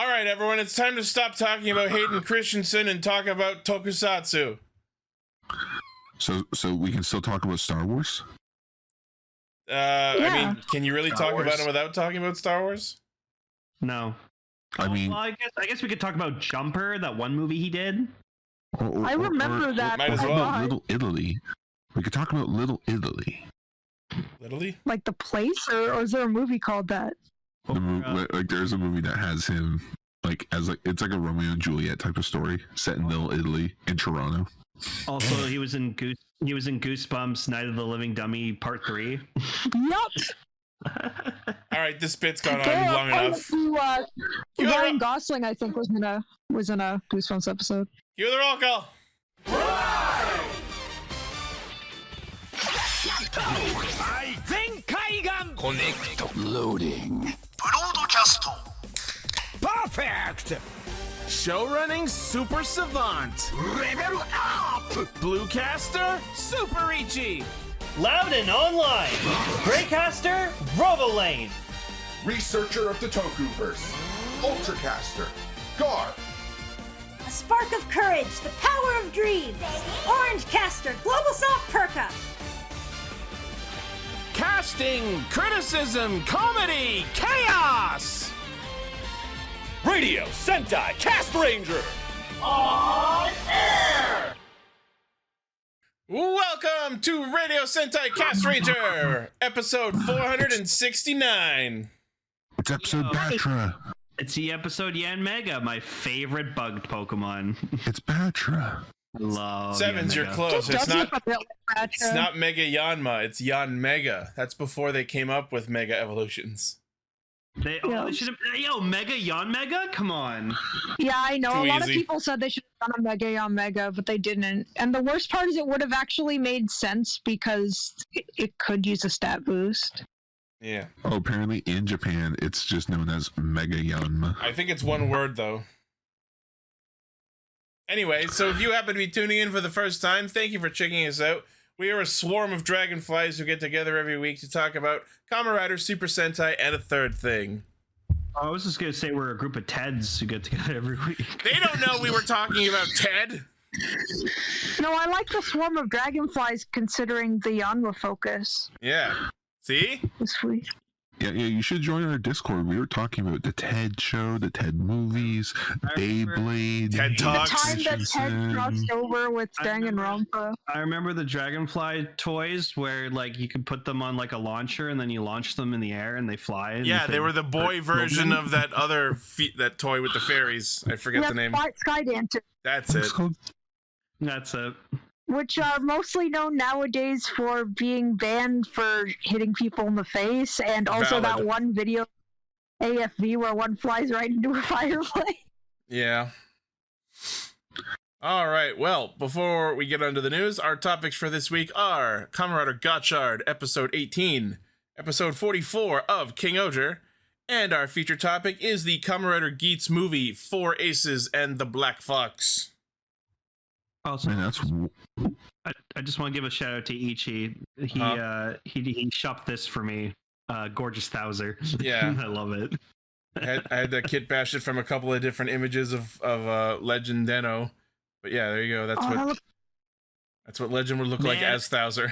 All right, everyone, it's time to stop talking about Hayden Christensen and talk about tokusatsu. So we can still talk about Star Wars? I mean, can you really Star talk Wars. about it without talking about Star Wars? No. I mean, well, I guess we could talk about Jumper, that one movie he did. I remember that. Might as How well. about Little Italy? We could talk about Little Italy. Literally? Like the place, or is there a movie called that? Like there's a movie that has him like as like it's like a Romeo and Juliet type of story set in Little Italy in Toronto. Also, he was in Goosebumps, Night of the Living Dummy Part 3. Yup. All right, this bit's gone on long enough. Ryan Gosling, I think, was in a Goosebumps episode. Cue the roll call. Connect. Loading. Broadcast. Perfect. Show running super savant. Level up. Bluecaster super Ichi. Loud and online. Greycaster, Robolane. Researcher of the Tokuverse, Ultracaster, Gar, A spark of courage, the power of dreams. Orange Caster, Global Soft Perka. Casting, criticism, comedy, chaos. Radio Sentai Castranger. Welcome to Radio Sentai Castranger, episode 469. It's episode Batra. It's the episode Yan Mega, my favorite bugged Pokemon. It's Batra. Love Sevens, Yan you're Mega. close. It's Doesn't not. it feel like It's Ratcha? not Mega Yanma. It's Yan Mega. That's before they came up with Mega Evolutions. They should have. Yo, Mega Yan Mega? Come on. Yeah, I know. Too A lot easy. of people said they should have done a Mega on Mega, but they didn't. And the worst part is it would have actually made sense because it could use a stat boost. Yeah. Oh, apparently in Japan it's just known as Mega Yanma. I think it's one word, though. Anyway, so if you happen to be tuning in for the first time, thank you for checking us out. We are a swarm of dragonflies who get together every week to talk about Kamen Rider, Super Sentai, and a third thing. I was just going to say we're a group of Teds who get together every week. They don't know we were talking about Ted. No, I like the swarm of dragonflies considering the Yanma focus. Yeah. See? It's sweet. Yeah, you should join our Discord. We were talking about the TED show, the TED movies, Beyblade, TED The Talks. time that Ted crossed over with Danganronpa. I remember the Dragonfly toys where like you could put them on like a launcher and then you launch them in the air and they fly. And Yeah, they were the boy version of that other that toy with the fairies. I forget the name. Sky Dancer, That's it. That's it. which are mostly known nowadays for being banned for hitting people in the face, and also Valid. that one video AFV where one flies right into a fireplace. Yeah. All right. Well, before we get onto the news, our topics for this week are Kamen Rider Gotchard, episode 18, episode 44 of King-Ohger, and our feature topic is the Kamen Rider Geets movie, Four Aces and the Black Fox. Also, Man, that's I just want to give a shout out to Ichi. He shopped this for me. Gorgeous Thouser. Yeah. I love it. I had to kit bash it from a couple of different images of Legend Deno. But yeah, there you go. That's what Legend would look like Man. as Thouser.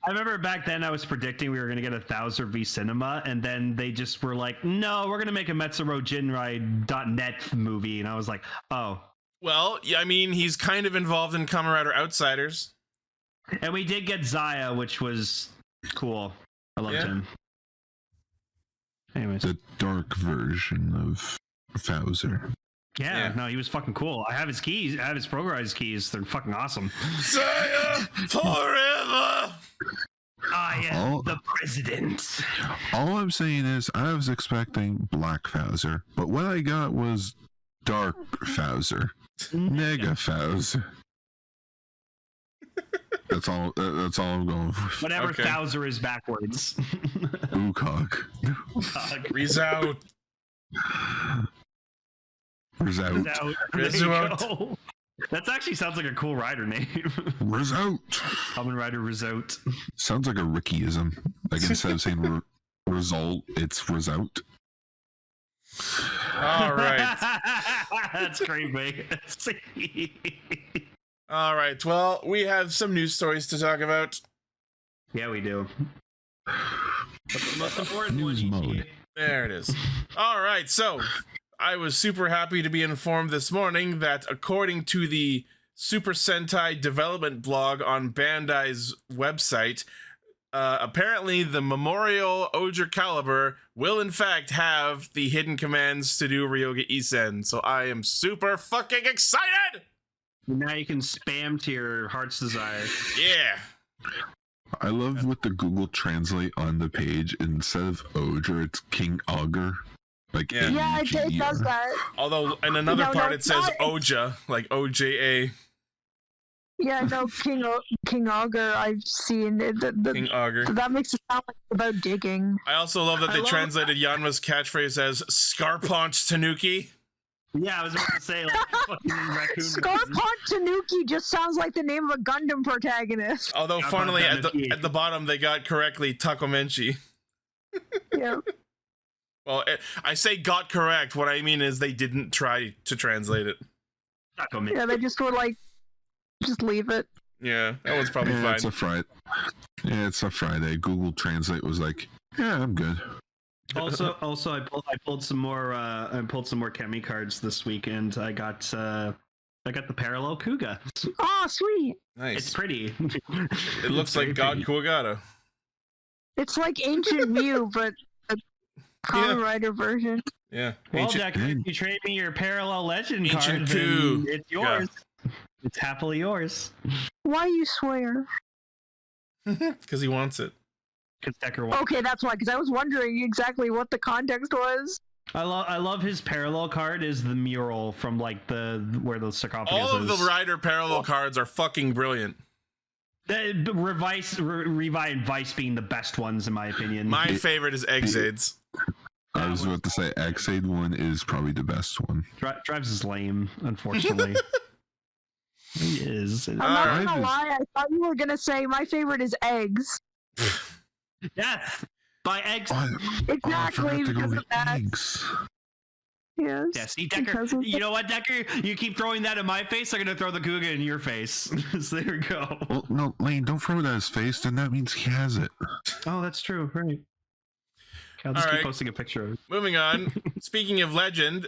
I remember back then I was predicting we were going to get a Thouser v Cinema, and then they just were like, no, we're going to make a Metsuro Jinrai.net movie. And I was like, oh. Well, yeah, I mean, he's kind of involved in Kamen Rider Outsiders. And we did get Zaya, which was cool. I loved him. Anyways. the dark version of Thouser. Yeah, no, he was fucking cool. I have his keys. I have his Progrise keys. They're fucking awesome. Zaya forever! I am the president. All I'm saying is I was expecting Black Thouser, but what I got was Dark Thouser. Mega Thouser. That's all I'm going with. Whatever Okay. Thouser is backwards. Ookog. Rezout. Rezout. There you Rezout. go. That actually sounds like a cool rider name. Rezout. Kamen Rider Result. Sounds like a Rickyism. Like instead of saying result, it's Rezout. All right. That's creepy. All right. Well, we have some news stories to talk about. Yeah, we do. What's the most important one, News mode. There it is. All right. So I was super happy to be informed this morning that according to the Super Sentai development blog on Bandai's website, apparently the Memorial Ohsama Caliber will in fact have the hidden commands to do Ryoga Isen. So I am super fucking excited! Now you can spam to your heart's desire. Yeah. I love with the Google Translate on the page, instead of Ohsama, it's King-Ohger. Like Yeah. Yeah, it does that. Although in another No, part no, it says not- Oja, like OJA. Yeah, no, King-Ohger, I've seen it. King-Ohger. That makes it sound like it's about digging. I also love that they translated Yanma's catchphrase as Scarpunch Tanuki. Yeah, I was about to say, like, fucking raccoon. Scarpunch Tanuki just sounds like the name of a Gundam protagonist. Although, Scarpunch funnily, at Tanuki. the bottom, they got correctly Takomenchi. Yeah. Well, I say got correct. What I mean is they didn't try to translate it. Yeah, they just were like, just leave it. Yeah, that one's probably Yeah, fine. it's a Friday. Yeah, it's a Friday. Google Translate was like, yeah, I'm good. Also, I pulled some more. I pulled some more Kemi cards this weekend. I got the parallel Kuga. Oh, sweet. Nice. It's pretty. It looks like God Kuwagata. It's like Ancient Mew, but a Kamen Rider version. Yeah. Well, Ancient- Decker, if you trade me your parallel legend Ancient card, Coup. then it's yours. It's happily yours. Why you swear? Because he wants it. Because Decker wants. Okay, that's why. Because I was wondering exactly what the context was. I love his parallel card is the mural from like where the sarcophagus All of is. the Rider parallel cards are fucking brilliant. Revi and Vice being the best ones in my opinion. My favorite is Exades. I was about to say, Xaid one is probably the best one. Drives is lame, unfortunately. He is. I'm not gonna lie. I thought you were gonna say my favorite is eggs. Yes, by eggs. Exactly because of that. Eggs. Yes. Yeah, see, Decker, you know what, Decker? You keep throwing that in my face, I'm going to throw the Kuga in your face. So there we go. Well, no, Lane, don't throw it at his face, then that means he has it. Oh, that's true, right. I'll just All keep right. posting a picture of it. Moving on. Speaking of Legend,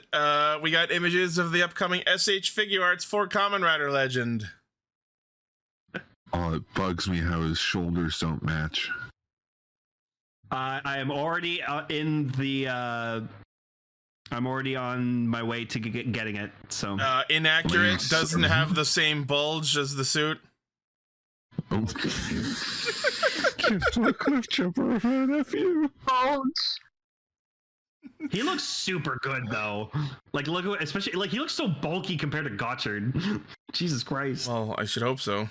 we got images of the upcoming SH figure arts for Kamen Rider Legend. Oh, it bugs me how his shoulders don't match. I am already in the... I'm already on my way to getting it, so... Inaccurate, Please. doesn't have the same bulge as the suit. Oh. Gift to a cliff jumper of my nephew. Bulge. He looks super good, though. Like, look at... Especially... Like, he looks so bulky compared to Gotchard. Jesus Christ. Well, I should hope so.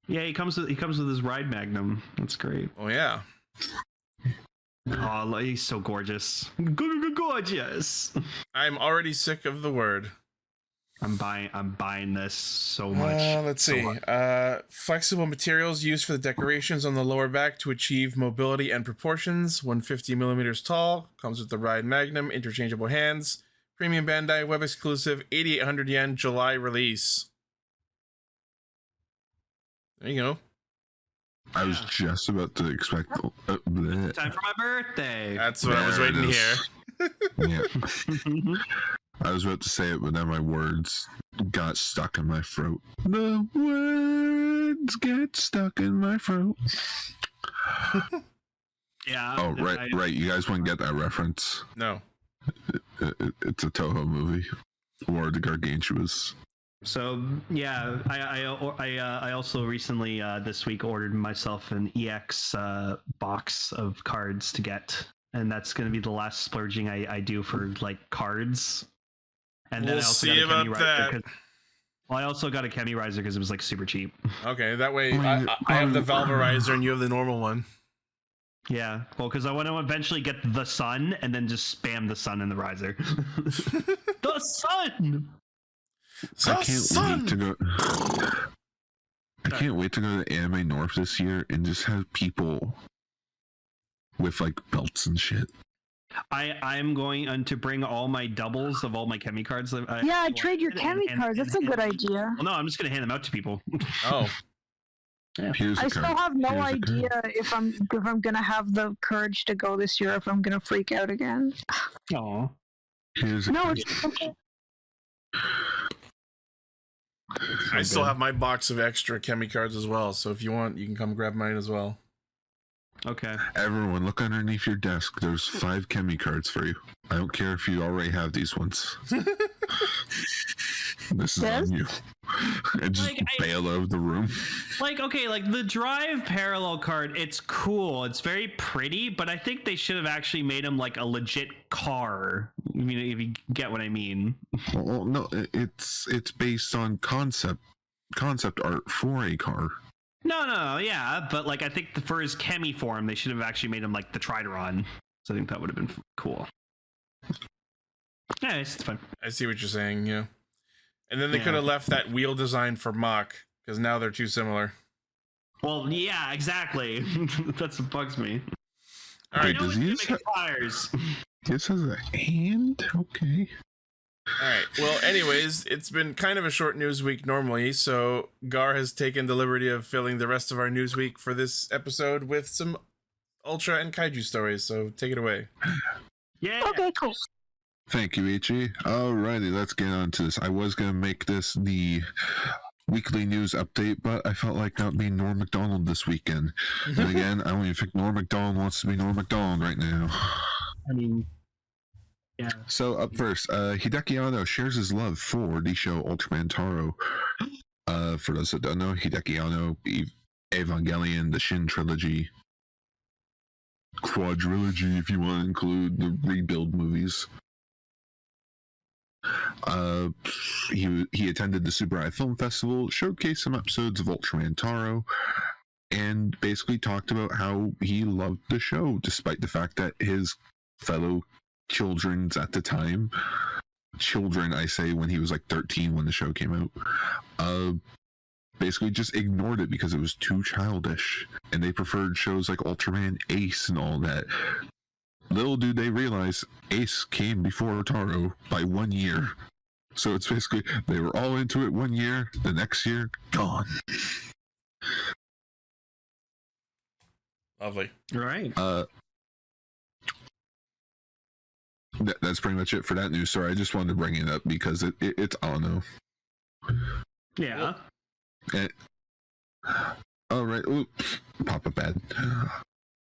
Yeah, he comes with his ride magnum. That's great. Oh, yeah. Oh, he's so gorgeous. Gorgeous. I'm already sick of the word. I'm buying this so much. Let's So see. much. Flexible materials used for the decorations on the lower back to achieve mobility and proportions. 150 millimeters tall. Comes with the Ride Magnum, interchangeable hands. Premium Bandai, web exclusive, 8,800 yen, July release. There you go. I was just about to expect... bleh. Time for my birthday. That's what I was There it waiting to is. hear. Yeah. I was about to say it, but then my words got stuck in my throat. The words get stuck in my throat. Yeah. Oh, right. You guys wouldn't get that reference. No. It's a Toho movie. War of the Gargantuas. So yeah, I also recently this week ordered myself an EX box of cards to get, and that's going to be the last splurging I do for like cards. And then We'll I also see got a Kemi about Rider that. well, I also got a Kemi Rider because it was like super cheap. Okay, that way I have the Valverizer and you have the normal one. Yeah, well, because I want to eventually get the sun and then just spam the sun in the riser. The sun. I can't wait to go. I can't wait to go to Anime North this year and just have people with like belts and shit. I'm going to bring all my doubles of all my Chemi cards. Trade your Chemi cards. That's a good idea. Well, no, I'm just going to hand them out to people. Oh. Yeah. I still have no idea if I'm gonna have the courage to go this year, if I'm gonna freak out again. Aw. It's okay. I still have my box of extra Chemi cards as well, so if you want, you can come grab mine as well. Okay. Everyone, look underneath your desk. There's 5 Chemi cards for you. I don't care if you already have these ones. This is on you. And just bail out of the room. The Drive parallel card, it's cool. It's very pretty, but I think they should have actually made him like a legit car. I mean, if you get what I mean. Well, no, it's based on concept art for a car. No, yeah, but like I think for his Chemi form, they should have actually made him like the Trideron. So I think that would have been cool. Yeah, it's fun. I see what you're saying, yeah. And then they could have left that wheel design for Mach, because now they're too similar. Well, yeah, exactly. That's what bugs me. All right, does he tires? This has a hand? Okay. All right. Well, anyways, it's been kind of a short news week normally, so Gar has taken the liberty of filling the rest of our news week for this episode with some Ultra and Kaiju stories. So take it away. Yeah. Okay, cool. Thank you, Ichi. Alrighty, let's get on to this. I was going to make this the weekly news update, but I felt like not being Norm Macdonald this weekend. And again, I don't even think Norm Macdonald wants to be Norm Macdonald right now. I mean, yeah. So up first, Hideki Anno shares his love for the show Ultraman Taro. For those that don't know, Hideki Anno, Evangelion, the Shin trilogy, quadrilogy if you want to include the rebuild movies. He attended the Super Eye Film Festival, showcased some episodes of Ultraman Taro, and basically talked about how he loved the show, despite the fact that his fellow children's at the time, children I say when he was like 13 when the show came out, basically just ignored it because it was too childish, and they preferred shows like Ultraman, Ace, and all that. Little do they realize Ace came before Taro by 1 year. So it's basically, they were all into it 1 year, the next year, gone. Lovely. Right. That's pretty much it for that news story. I just wanted to bring it up because it's Anno. Yeah. Alright, pop-up ad.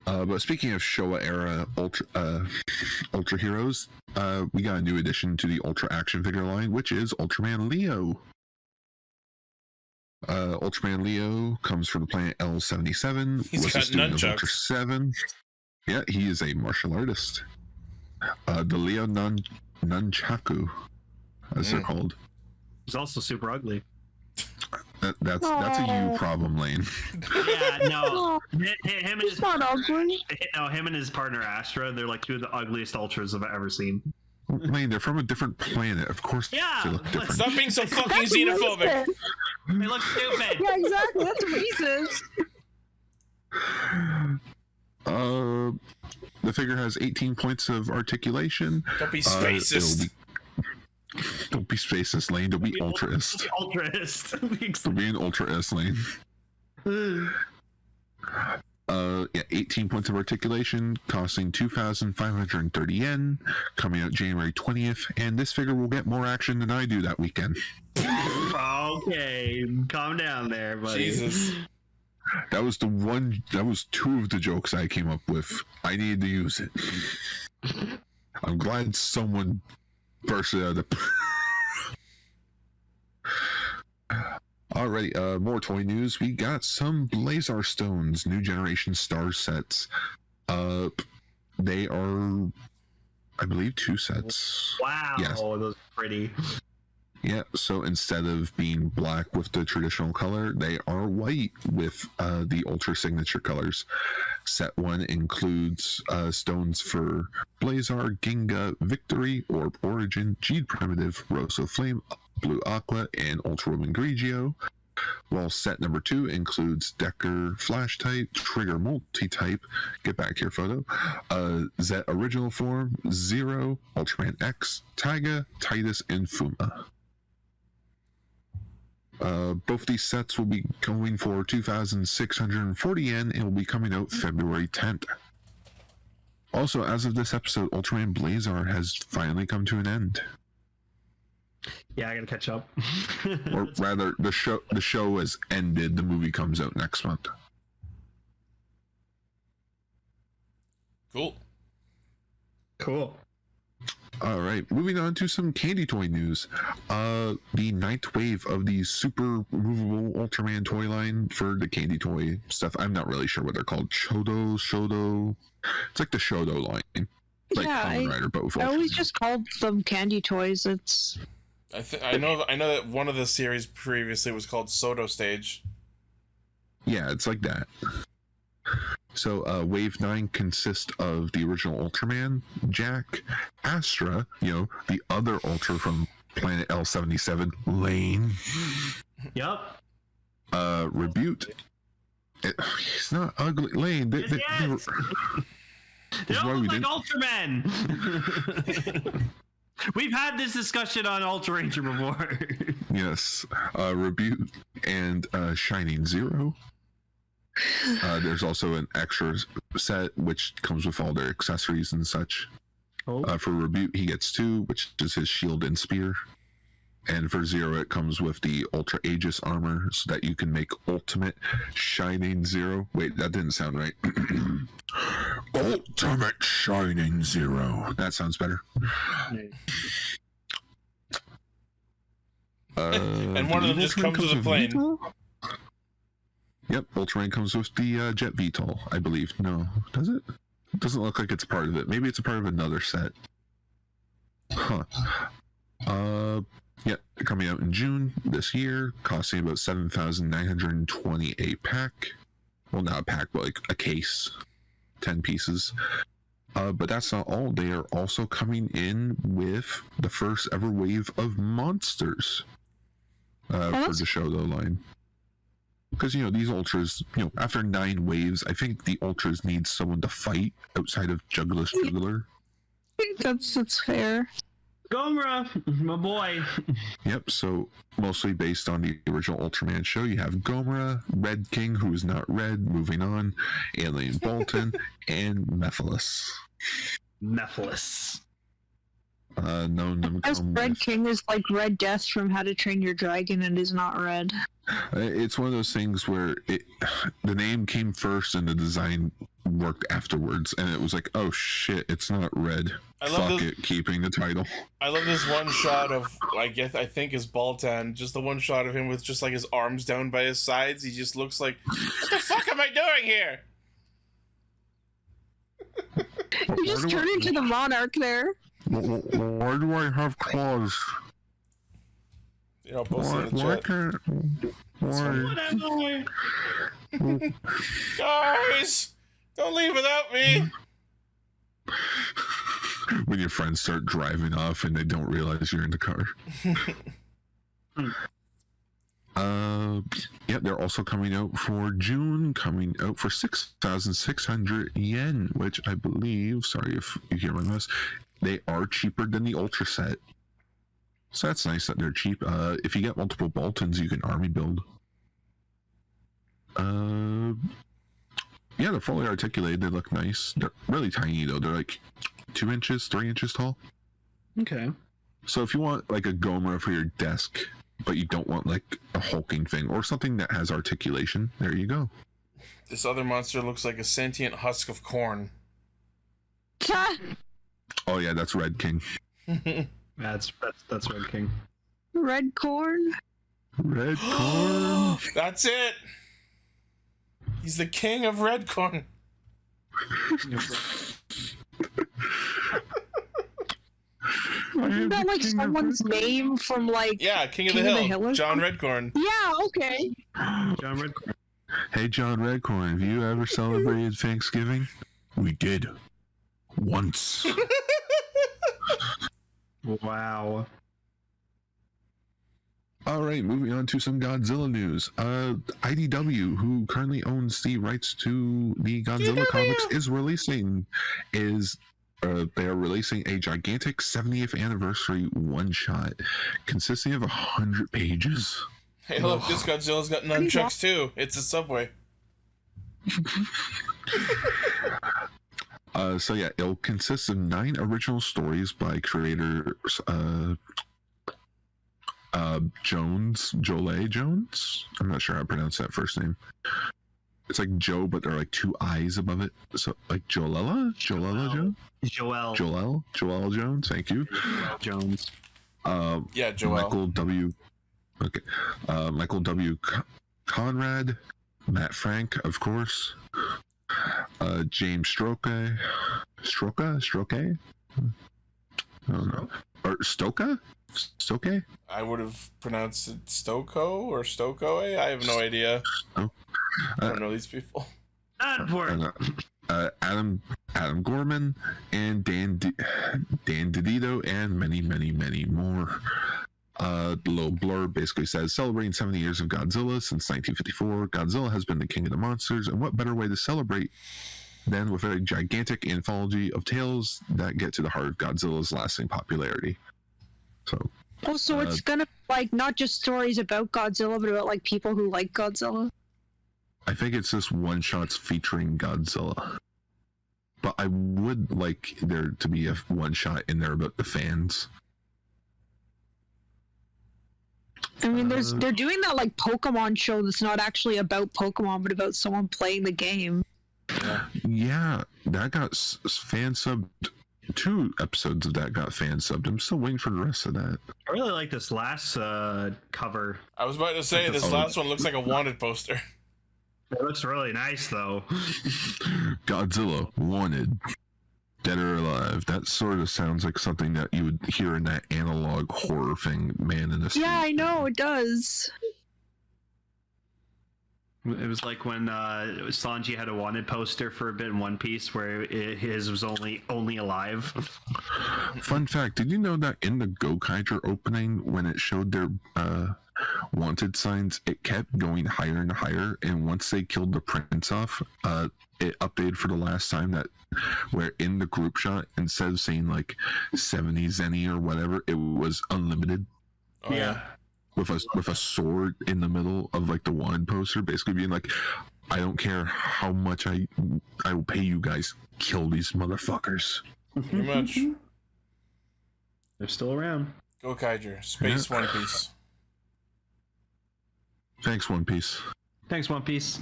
But speaking of Showa era Ultra Heroes, we got a new addition to the Ultra action figure line, which is Ultraman Leo. Ultraman Leo comes from the planet L77. He's was got a student nunchucks. of Ultra 7. Yeah, he is a martial artist. The Leo Nunchaku, as they're called. He's also super ugly. That's a you problem, Lane. Yeah, no. Him and his not ugly. No, him and his partner Astra, they're like two of the ugliest ultras I've ever seen. Lane, they're from a different planet. Of course they look different. Stop being so fucking xenophobic. They look stupid. Yeah, exactly. That's racist. The figure has 18 points of articulation. Don't be spacist. Don't be spacist, Lane. Don't be ultraist. Ultraist. Don't be an ultraist, Lane. 18 points of articulation, costing 2,530 yen, coming out January 20th, and this figure will get more action than I do that weekend. Okay, calm down there, buddy. Jesus. That was two of the jokes I came up with. I needed to use it. I'm glad someone bursted out of the... Alrighty, more toy news. We got some Blazar Stones, new generation star sets. They are, I believe, 2 sets. Wow, yes. Those are pretty. Yeah, so instead of being black with the traditional color, they are white with the Ultra signature colors. Set 1 includes stones for Blazar, Ginga, Victory, Orb Origin, Geed Primitive, Rosso Flame, Blue Aqua, and Ultra Woman Grigio. while set number 2 includes Decker Flash type, Trigger multi-type, get back here photo, Zet original form, Zero, Ultraman X, Taiga, Titus, and Fuma. Both these sets will be going for 2,640 yen and will be coming out February 10th. Also, as of this episode, Ultraman Blazar has finally come to an end. Yeah, I gotta catch up. Or rather, the show has ended. The movie comes out next month. Cool. All right, moving on to some candy toy news. The 9th wave of the super movable Ultraman toy line for the candy toy stuff. I'm not really sure what they're called. Shodo. It's like the Shodo line. Like Kamen Rider, but with Ultraman. I always just called them candy toys. It's. I know that one of the series previously was called Soto Stage. Yeah, it's like that. So, Wave 9 consists of the original Ultraman, Jack, Astra, the other Ultra from Planet L77, Lane. Yep. Rebuke. He's not ugly. Lane. They don't look like Ultraman. We've had this discussion on Ultra Ranger before. Yes. Rebuke and Shining Zero. There's also an extra set which comes with all their accessories and such. For Rebuke, he gets 2, which is his shield and spear. And for Zero, it comes with the Ultra Aegis armor so that you can make Ultimate Shining Zero. Wait, that didn't sound right. Ultimate Shining Zero. That sounds better. And one of them just comes with a plane. VTOL? Yep, Ultraman comes with the Jet VTOL, I believe. No, does it? It doesn't look like it's part of it. Maybe it's a part of another set. Huh. Yeah, coming out in June this year, costing about 7,920 a pack. Well, not a pack, but like a case. 10 pieces. But that's not all. They are also coming in with the first ever wave of monsters for the Shodo line. Because, these Ultras, after 9 waves, I think the Ultras need someone to fight outside of Juggler's Juggler. That's fair. Gomra, my boy. Yep, so mostly based on the original Ultraman show, you have Gomra, Red King, who is not red, moving on, Alien Bolton, and Mephiles. Because Red King is like Red Death from How to Train Your Dragon and is not red. It's one of those things where the name came first and the design worked afterwards, and it was like, oh shit, it's not red. Keeping the title. I love this one shot of, I think is Baltan, just the one shot of him with just like his arms down by his sides. He just looks like, what the fuck am I doing here? You just turned into the Monarch there. Why do I have claws? Why can't... Why? Guys! Don't leave without me! When your friends start driving off and they don't realize you're in the car. Yeah, they're also coming out for June, coming out for 6,600 yen, which I believe, sorry if you hear my mess, they are cheaper than the Ultra set. So that's nice that they're cheap. If you get multiple Boltons, you can army build. Yeah, they're fully articulated. They look nice. They're really tiny, though. They're like 2 inches, 3 inches tall. Okay. So if you want like a Gomra for your desk, but you don't want like a hulking thing or something that has articulation, there you go. This other monster looks like a sentient husk of corn. Oh yeah, that's Red King. That's Red King. Red corn. Red corn. That's it. He's the king of red corn. Isn't that like someone's name from like King of the Hill, John Redcorn. Yeah, okay. John Redcorn. Hey John Redcorn, have you ever celebrated Thanksgiving? We did. Once. Wow. All right, moving on to some Godzilla news. IDW, who currently owns the rights to the Godzilla comics, they are releasing a gigantic 70th anniversary one-shot consisting of 100 pages. Hey, look, this Godzilla's got nunchucks too. It's a subway. So yeah, it'll consist of 9 original stories by creators Jolie Jones. I'm not sure how to pronounce that first name. It's like Joe, but there are like 2 I's above it. So like Joel Jones. Joel Jones. Thank you. Jones. Yeah, Joel. Michael W. Okay. Michael W. Conrad, Matt Frank, of course. James Stroke. I don't know. Or Stoka? I would have pronounced it Stoko or Stokoe. I have no idea. I don't know these people. Adam Gorman and Dan DiDito and many more. The little blurb basically says, celebrating 70 years of Godzilla since 1954. Godzilla has been the king of the monsters, and what better way to celebrate than with a gigantic anthology of tales that get to the heart of Godzilla's lasting popularity. So also, it's gonna like not just stories about Godzilla, but about like people who like Godzilla. I think it's just one shots featuring Godzilla, but I would like there to be a one shot in there about the fans. I mean, they're doing that like Pokemon show that's not actually about Pokemon, but about someone playing the game. Yeah, that got fan subbed. 2 episodes of that got fan subbed. I'm still waiting for the rest of that. I really like this last cover. I was about to say, this last one looks like a wanted poster. It looks really nice, though. Godzilla, wanted, dead or alive. That sort of sounds like something that you would hear in that analog horror thing, Man in the Street. Yeah, I know, it does. It was like when Sanji had a wanted poster for a bit in One Piece where his was only alive. Fun fact, did you know that in the Gokaiger opening, when it showed their wanted signs, it kept going higher and higher, and once they killed the prince off, it updated for the last time that where in the group shot, instead of saying like 70 zenny or whatever, it was unlimited. Oh, yeah. With a sword in the middle of like the wanted poster, basically being like, I don't care how much I will pay you guys, kill these motherfuckers. Pretty much. They're still around. Gokaiger, Space One Piece. Thanks, One Piece. Thanks, One Piece.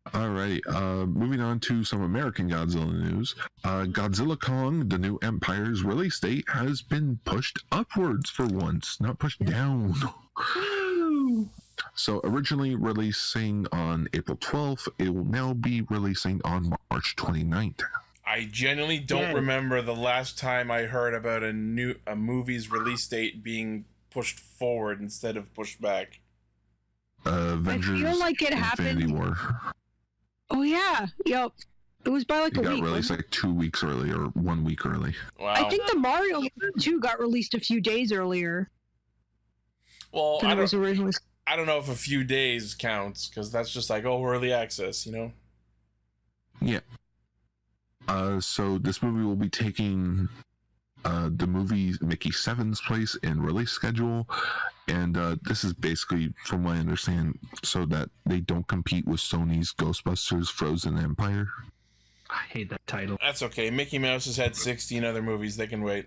Alrighty, moving on to some American Godzilla news. Godzilla Kong, the New Empire's release date has been pushed upwards for once, not pushed down. So originally releasing on April 12th, it will now be releasing on March 29th. I genuinely don't remember the last time I heard about a movie's release date being pushed forward instead of pushed back. Avengers, I feel like it Infinity happened. War. Oh yeah, yep. It was by like a week. It got released like 2 weeks early or 1 week early. Wow. I think the Mario game 2 got released a few days earlier. Well, I don't know if a few days counts, because that's just like, oh, early access, you know? Yeah. So this movie will be taking the movie Mickey 7's place in release schedule, and this is basically, from what I understand, so that they don't compete with Sony's Ghostbusters Frozen Empire. I hate that title. That's okay. Mickey Mouse has had 16 other movies. They can wait.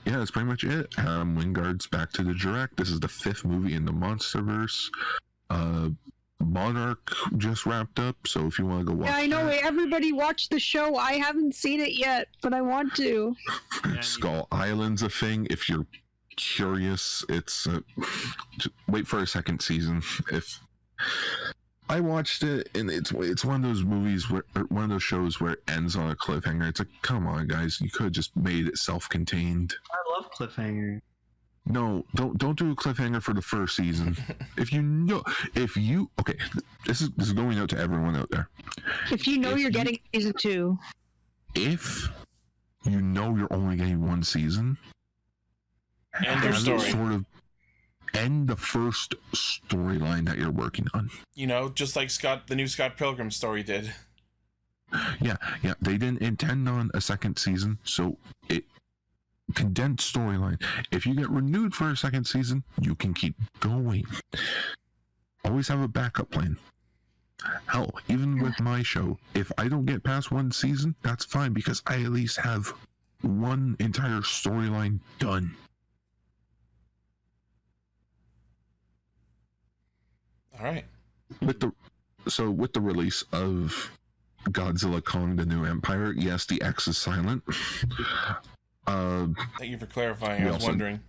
Yeah, that's pretty much it. Wingard's back to the direct. This is the 5th movie in the Monsterverse. Monarch just wrapped up, so if you want to go watch I know. Everybody watch the show. I haven't seen it yet, but I want to. Skull Island's a thing. If you're curious, it's wait for a second season. If I watched it, and it's one of those movies where, or one of those shows where it ends on a cliffhanger. It's like, come on, guys, you could have just made it self-contained. I love cliffhanger. No, don't do a cliffhanger for the first season. Okay, this is going out to everyone out there. If you know you're getting season 2. If you know you're only getting one season. And your story. Sort of end the first storyline that you're working on. You know, just like the new Scott Pilgrim story did. Yeah, they didn't intend on a second season, so it condensed storyline. If you get renewed for a second season, you can keep going. Always have a backup plan. Hell, even with my show, if I don't get past one season, that's fine because I at least have one entire storyline done. All right. With the release of Godzilla Kong: The New Empire, yes, the X is silent. Thank you for clarifying. I was wondering.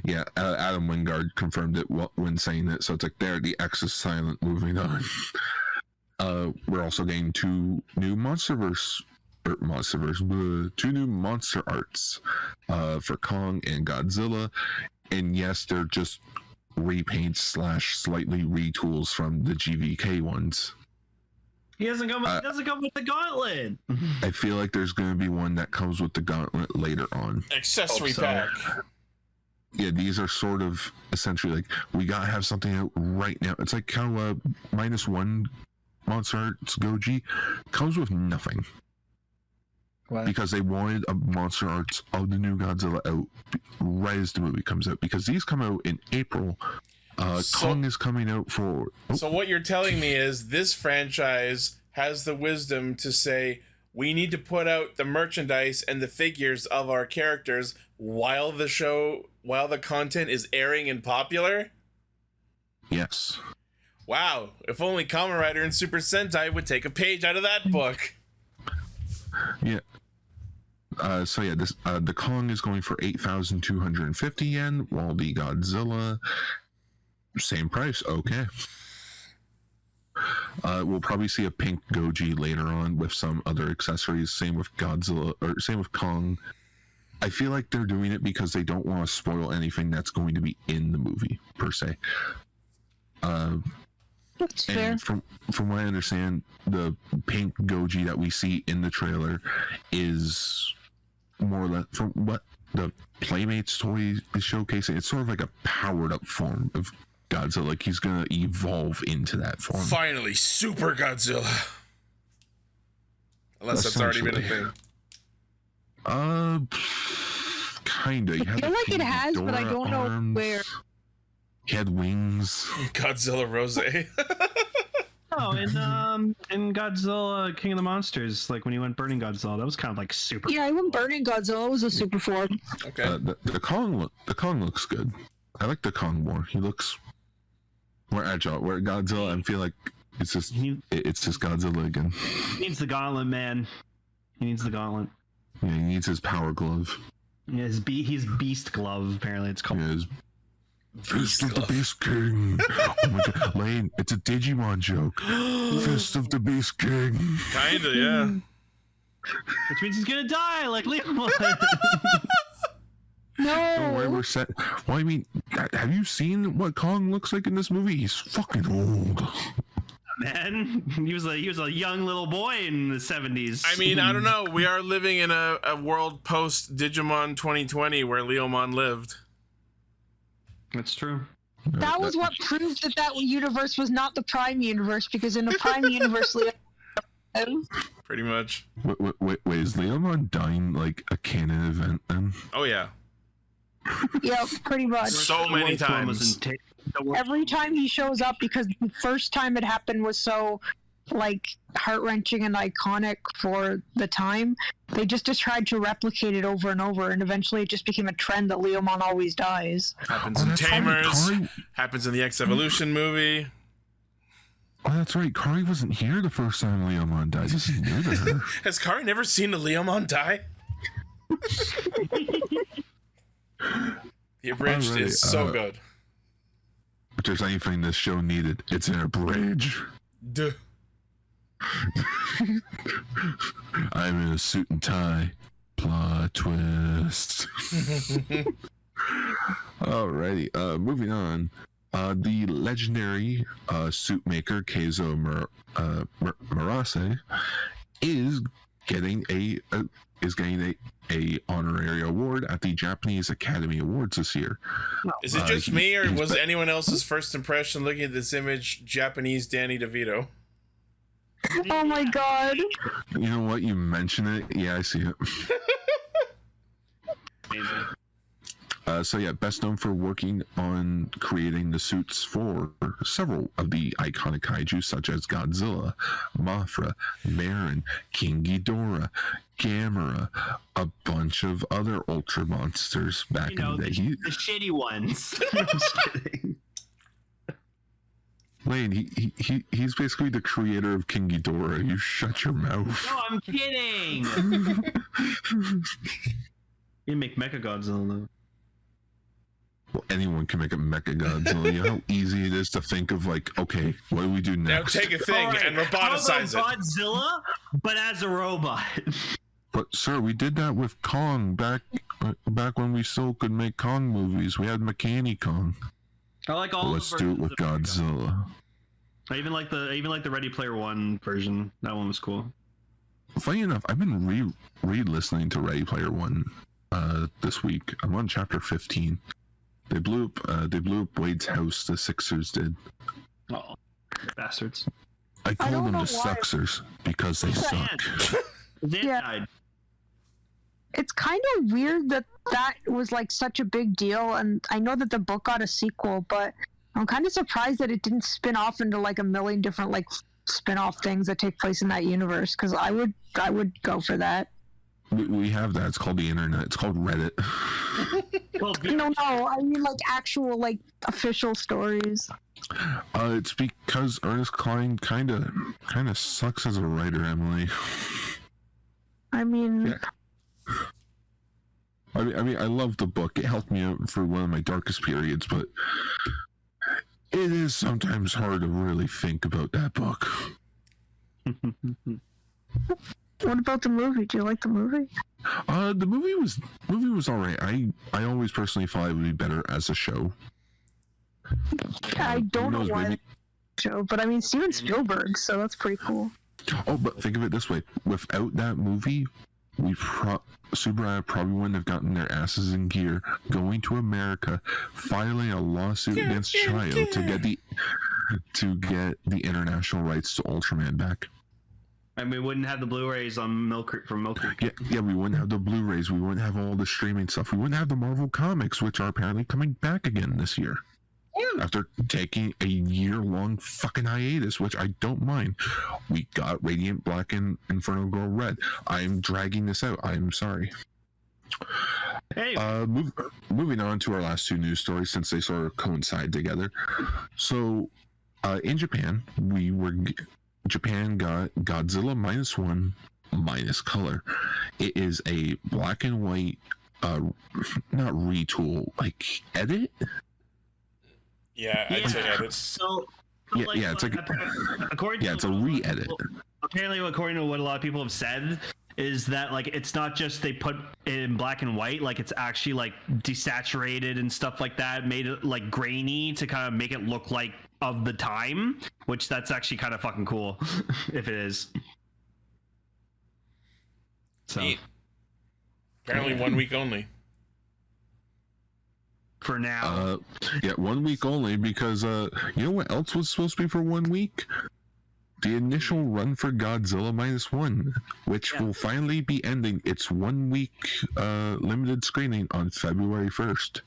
Yeah, Adam Wingard confirmed it when saying it, so it's like there, the X is silent. Moving on. We're also getting two new two new monster arts for Kong and Godzilla, and yes, they're just repaints / slightly retools from the GVK ones. He doesn't come with the gauntlet. I feel like there's going to be one that comes with the gauntlet later on. Accessory pack. Yeah, these are sort of essentially like, we gotta have something out right now. It's like how -1 Monster Arts Goji comes with nothing. What? Because they wanted a Monster Arts of the new Godzilla out right as the movie comes out. Because these come out in April. Kong is coming out for... So what you're telling me is this franchise has the wisdom to say, we need to put out the merchandise and the figures of our characters while the content is airing and popular? Yes. Wow, if only Kamen Rider and Super Sentai would take a page out of that book. Yeah. The Kong is going for 8,250 yen, while the Godzilla, same price. Okay. We'll probably see a pink Goji later on with some other accessories. Same with Godzilla, or same with Kong. I feel like they're doing it because they don't want to spoil anything that's going to be in the movie per se. That's fair. From what I understand, the pink Goji that we see in the trailer is more or less, from what the Playmates toy is showcasing, it's sort of like a powered up form of Godzilla. Like he's gonna evolve into that form. Finally, Super Godzilla. Unless that's already been a thing. Kinda. I feel like it has, but I don't know where. He had wings. Godzilla Rose. Oh, in Godzilla King of the Monsters, like when he went Burning Godzilla, that was kind of like super. Yeah, I went Burning Godzilla. It was a super form. Okay. The Kong looks good. I like the Kong more. He looks more agile. Where Godzilla, I feel like it's just Godzilla again. He needs the gauntlet, man. He needs the gauntlet. Yeah, he needs his power glove. Yeah, his Beast Glove, apparently it's called. Yeah, his Fist of the Beast King. Oh my god, Lane, it's a Digimon joke. Fist of the Beast King. Kinda, yeah. Which means he's gonna die, like Leon. No. Don't worry, we're set. Well, I mean, have you seen what Kong looks like in this movie? He's fucking old. Man, he was a young little boy in the 70s. I mean, I don't know. We are living in a world post Digimon 2020 where Leomon lived. That's true. That was what proved that universe was not the Prime universe, because in the Prime universe, Leomon. Pretty much. Wait, is Leomon dying like a canon event then? Oh yeah. Yeah, pretty much. So many times. Every time he shows up, because the first time it happened was so like heart-wrenching and iconic for the time, they just tried to replicate it over and over, and eventually it just became a trend that Leomon always dies. Happens in Tamers, happens in the X Evolution movie. Oh, that's right. Kari wasn't here the first time Leomon died. This is new to her. Has Kari never seen a Leomon die? The abridged is so good. If there's anything this show needed, it's an abridged. Duh. I'm in a suit and tie. Plot twist. Alrighty, moving on. The legendary suit maker Keizo Murase is getting a honorary award at the Japanese Academy Awards this year. Is it just me, or was anyone else's first impression looking at this image Japanese Danny DeVito? Oh my god. You know what? You mention it. Yeah, I see it. Amazing. So yeah, best known for working on creating the suits for several of the iconic kaiju such as Godzilla, Mothra, Baron, King-Ghidorah, Gamera, a bunch of other Ultra monsters back in the day. The shitty ones. I'm just kidding. Lane, he's basically the creator of King Ghidorah. You shut your mouth. No, I'm kidding. You make Mechagodzilla though. Well, anyone can make a Mechagodzilla. You know how easy it is to think of, like, okay, what do we do next? Now take a thing and roboticize it. Godzilla, but as a robot. But sir, we did that with Kong back when we still could make Kong movies. We had Mechani Kong. I like all. Let's do it with Godzilla. I even like the Ready Player One version. That one was cool. Funny enough, I've been re-listening to Ready Player One this week. I'm on chapter 15. They blew up Wade's house. The Sixers did. Oh, bastards! I call them the Suxers because they suck. Yeah. It's kind of weird that was like such a big deal, and I know that the book got a sequel, but I'm kind of surprised that it didn't spin off into like a million different like spin-off things that take place in that universe. Because I would go for that. We have that. It's called the internet. It's called Reddit. No. I mean like actual like official stories. It's because Ernest Cline kind of sucks as a writer, Emily. I mean. Yeah. I mean, I love the book. It helped me out for one of my darkest periods, but it is sometimes hard to really think about that book. What about the movie? Do you like the movie? The movie was all right. I always personally thought it would be better as a show. I don't know why show, but I mean Steven Spielberg, so that's pretty cool. Oh, but think of it this way: without that movie, Subaraya probably wouldn't have gotten their asses in gear, going to America, filing a lawsuit against Chayo to get the international rights to Ultraman back. And we wouldn't have the Blu-rays on Milk Creek. Yeah, we wouldn't have the Blu-rays. We wouldn't have all the streaming stuff. We wouldn't have the Marvel comics, which are apparently coming back again this year. Yeah. After taking a year-long fucking hiatus, which I don't mind. We got Radiant Black and Inferno Girl Red. I'm dragging this out. I'm sorry. Hey. Moving on to our last two news stories, since they sort of coincide together. So, in Japan, Japan got Godzilla -1 minus color. It is a black and white, not retool, like edit. Yeah, I'd say edit. So, it's like it's a re-edit. Apparently, according to what a lot of people have said, is that like it's not just they put it in black and white, like it's actually like desaturated and stuff like that, made it like grainy to kind of make it look like of the time, which that's actually kind of fucking cool if it is. So neat. Apparently 1 week only. For now. 1 week only, because you know what else was supposed to be for 1 week? The initial run for Godzilla -1, which will finally be ending its 1 week limited screening on February 1st.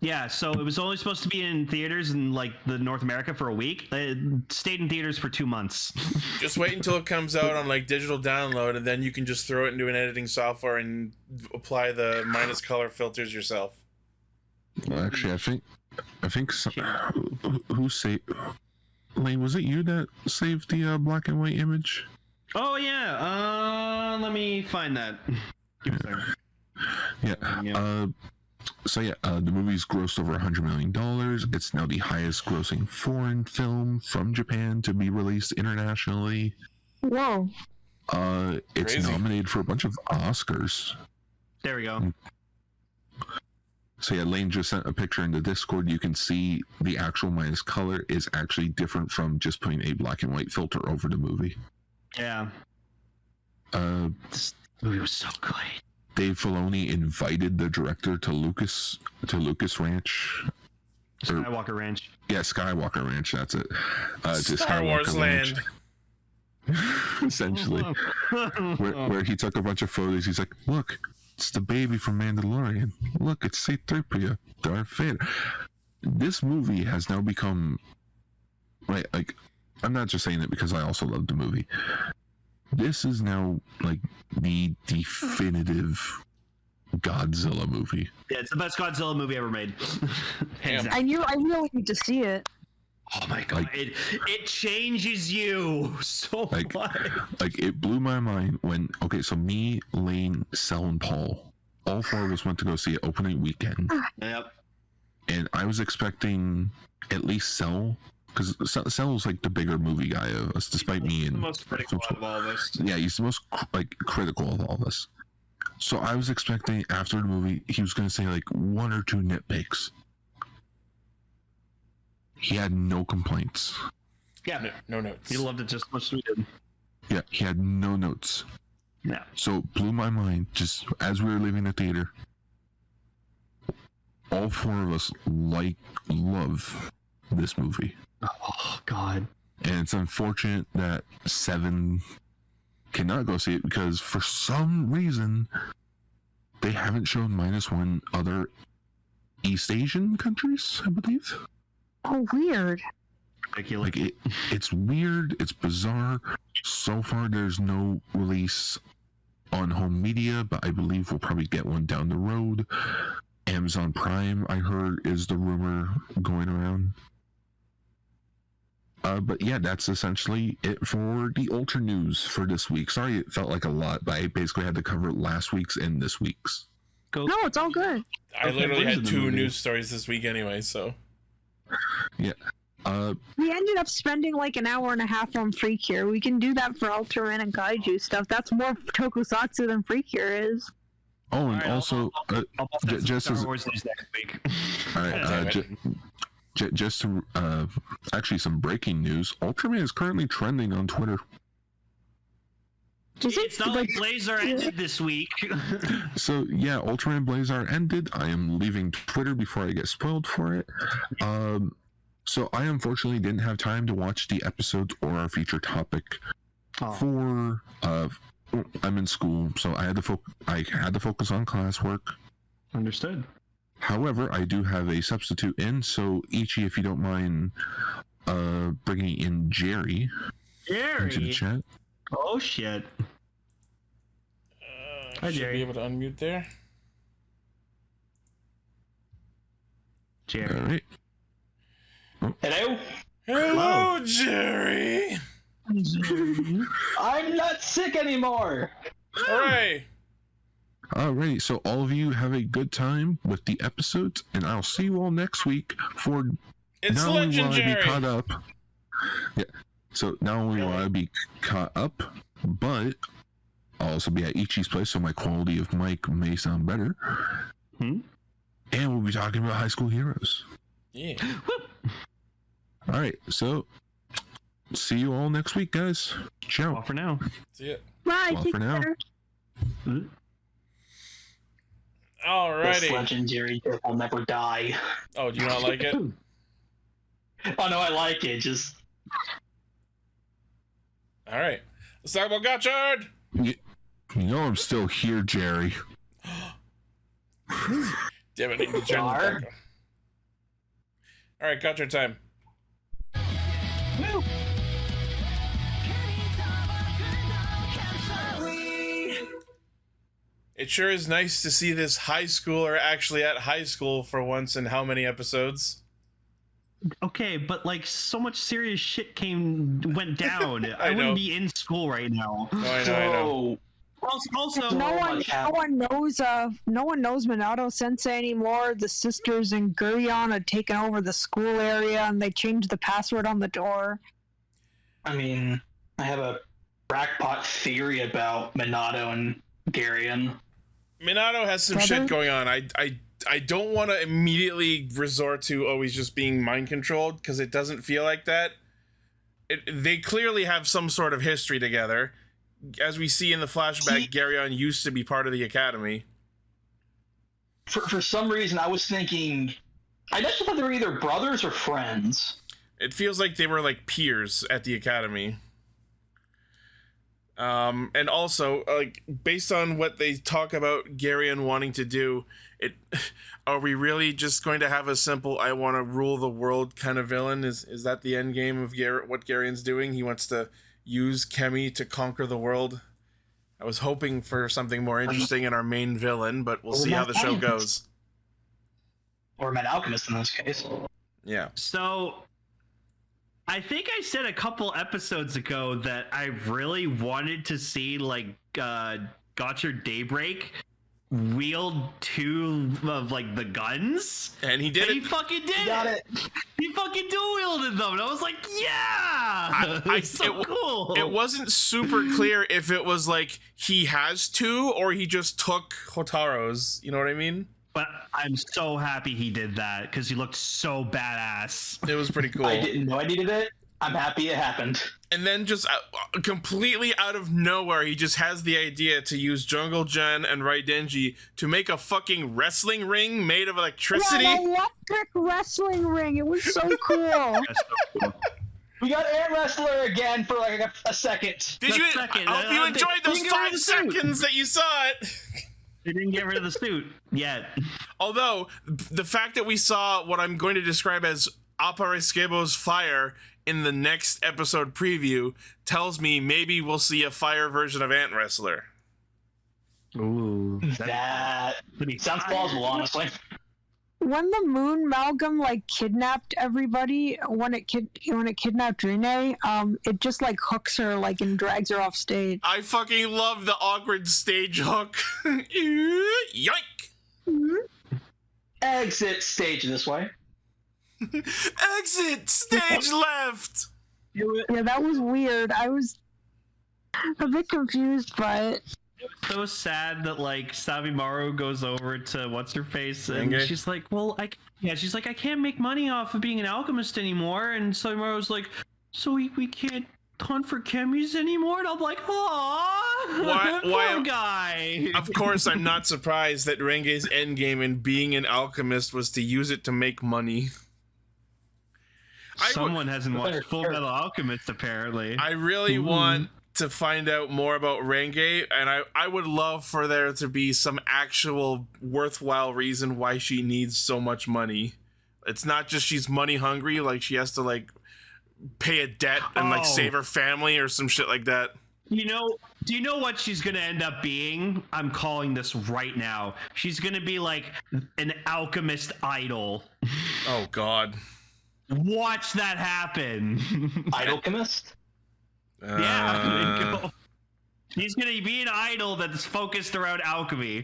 Yeah, so it was only supposed to be in theaters in like the North America for a week. It stayed in theaters for 2 months. Just wait until it comes out on like digital download, and then you can just throw it into an editing software and apply the minus color filters yourself. Well, actually, I think who saved Lane? Was it you that saved the black and white image? Oh yeah. Let me find that. The movie's grossed over $100 million. It's now the highest grossing foreign film from Japan to be released internationally. Whoa. It's Crazy. nominated for a bunch of Oscars. There we go. So yeah, Lane just sent a picture in the Discord. You can see the actual minus color is actually different from just putting a black and white filter over the movie. Yeah. This movie was so good. Dave Filoni invited the director to Lucas Ranch. Skywalker Ranch. Yeah, Skywalker Ranch. That's it. To Star Wars Land. Essentially, where he took a bunch of photos. He's like, "Look, it's the baby from Mandalorian. Look, it's C-3PO, Darth Vader." This movie has now become, right? Like, I'm not just saying it because I also love the movie. This is now like the definitive Godzilla movie. Yeah, it's the best Godzilla movie ever made. Hands down. I really need to see it. Oh my god, it changes you so much. Like, it blew my mind when, okay, so me, Lane, Sel, and Paul, all four of us went to go see it opening weekend. Yep. And I was expecting at least Sel, because Sel was like the bigger movie guy of us, despite me and... the most critical of all of us. Yeah, he's the most critical of all of us. So I was expecting after the movie, he was going to say like one or two nitpicks. He had no complaints. Yeah, No notes. he loved it just as much as we did. Yeah, he had no notes. Yeah. So it blew my mind just as we were leaving the theater. All four of us love this movie. Oh god. And it's unfortunate that Seven cannot go see it because for some reason they haven't shown -1 other East Asian countries, I believe. Oh, weird. Ridiculous. Like it's weird, it's bizarre. So far there's no release on home media, but I believe we'll probably get one down the road. Amazon Prime, I heard, is the rumor going around. But yeah, that's essentially it for the Ultra news for this week. Sorry it felt like a lot, but I basically had to cover last week's and this week's. No, it's all good. I literally had 2 news stories this week anyway, so... Yeah. We ended up spending like an hour and a half on Free Cure. We can do that for Ultraman and Kaiju stuff. That's more tokusatsu than Free Cure is. Oh, and Right, also, I'll just as... Star Wars news next week. Alright, just to, actually some breaking news. Ultraman is currently trending on Twitter. It's not like Blazar ended this week. So yeah, Ultraman Blazar ended. I am leaving Twitter before I get spoiled for it. So I unfortunately didn't have time to watch the episodes or our feature topic for I'm in school, so I had to focus on classwork. Understood. However, I do have a substitute in, so Ichi, if you don't mind bringing in Jerry into the chat. Oh shit. Hi, should Jerry. be able to unmute there. Jerry. All right. Hello? Hello, Jerry. I'm not sick anymore! Hooray! Alrighty, so all of you have a good time with the episodes, and I'll see you all next week for It's not only will I legendary. be caught up. Yeah. So not only will I be caught up, but I'll also be at Ichi's place, so my quality of mic may sound better. And we'll be talking about high school heroes. Yeah. Alright, so see you all next week, guys. Ciao. Off for now. See ya. Bye. Well, Take for now. care. This Alrighty. legendary death will never die. Oh, do you not like it? Oh no, I like it, just... Alright. Let's talk about Gotchard! You know I'm still here, Jerry. Damn it, I need to turn the back on. Alright, Gotchard time. It sure is nice to see this high schooler actually at high school for once in how many episodes? Okay, but like so much serious shit went down. I know. wouldn't be in school right now. Oh, I know. Also, No one knows Minato Sensei anymore. The sisters and Gurion had taken over the school area, and they changed the password on the door. I mean, I have a crackpot theory about Minato and Garion. Minato has some shit going on. I don't want to immediately resort to, oh, he's just being mind controlled, because it doesn't feel like that. They clearly have some sort of history together. as we see in the flashback, Garyon used to be part of the academy. For some reason, I was thinking, I just thought they were either brothers or friends. It feels like they were like peers at the academy. And also, like, based on what they talk about Garyon wanting to do, are we really just going to have a simple "I want to rule the world" kind of villain? Is that the end game of what Garyon's doing? He wants to use Kemi to conquer the world. I was hoping for something more interesting in our main villain, but we'll see how the show goes. Or Mad Alchemist in this case. Yeah. So, I think I said a couple episodes ago that I really wanted to see, like, Gotchard Daybreak wield two of, like, the guns. And he did it. He fucking did He got it. He fucking dual-wielded them. And I was like, yeah! It's so cool. It wasn't super clear if it was, like, he has two or he just took Hotaro's. You know what I mean? But I'm so happy he did that because he looked so badass. It was pretty cool. I didn't know I needed it. I'm happy it happened. And then just completely out of nowhere, he just has the idea to use Jungle Gen and Raidenji to make a fucking wrestling ring made of electricity. Yeah, an electric wrestling ring. It was so cool. We got Ant Wrestler again for like a second. I hope you enjoyed those 5 seconds that you saw it. They didn't get rid of the suit yet. Although, the fact that we saw what I'm going to describe as Apareskebo's fire in the next episode preview tells me maybe we'll see a fire version of Ant Wrestler. Ooh. That sounds plausible, honestly. When the Moon Malgam like kidnapped everybody, when it kidnapped Rene, it just like hooks her like and drags her off stage. I fucking love the awkward stage hook. Yoink! Mm-hmm. Exit stage this way. Exit stage left. Yeah, that was weird. I was a bit confused by it. So sad that like Sabimaru goes over to what's her face and she's like, well, she's like, I can't make money off of being an alchemist anymore. And Sabimaru's like, so we can't hunt for chemis anymore. And I'm like, aw, poor guy. Of course, I'm not surprised that Renge's endgame in being an alchemist was to use it to make money. Someone hasn't watched Full Metal Alchemist, apparently. I really want to find out more about Renge, and I would love for there to be some actual worthwhile reason why she needs so much money. It's not just she's money hungry, like she has to like pay a debt and like save her family or some shit like that. You know, do you know what she's gonna end up being? I'm calling this right now. She's gonna be like an alchemist idol. Oh God. Watch that happen. Idolchemist? Yeah, there you go. He's gonna be an idol that's focused around alchemy.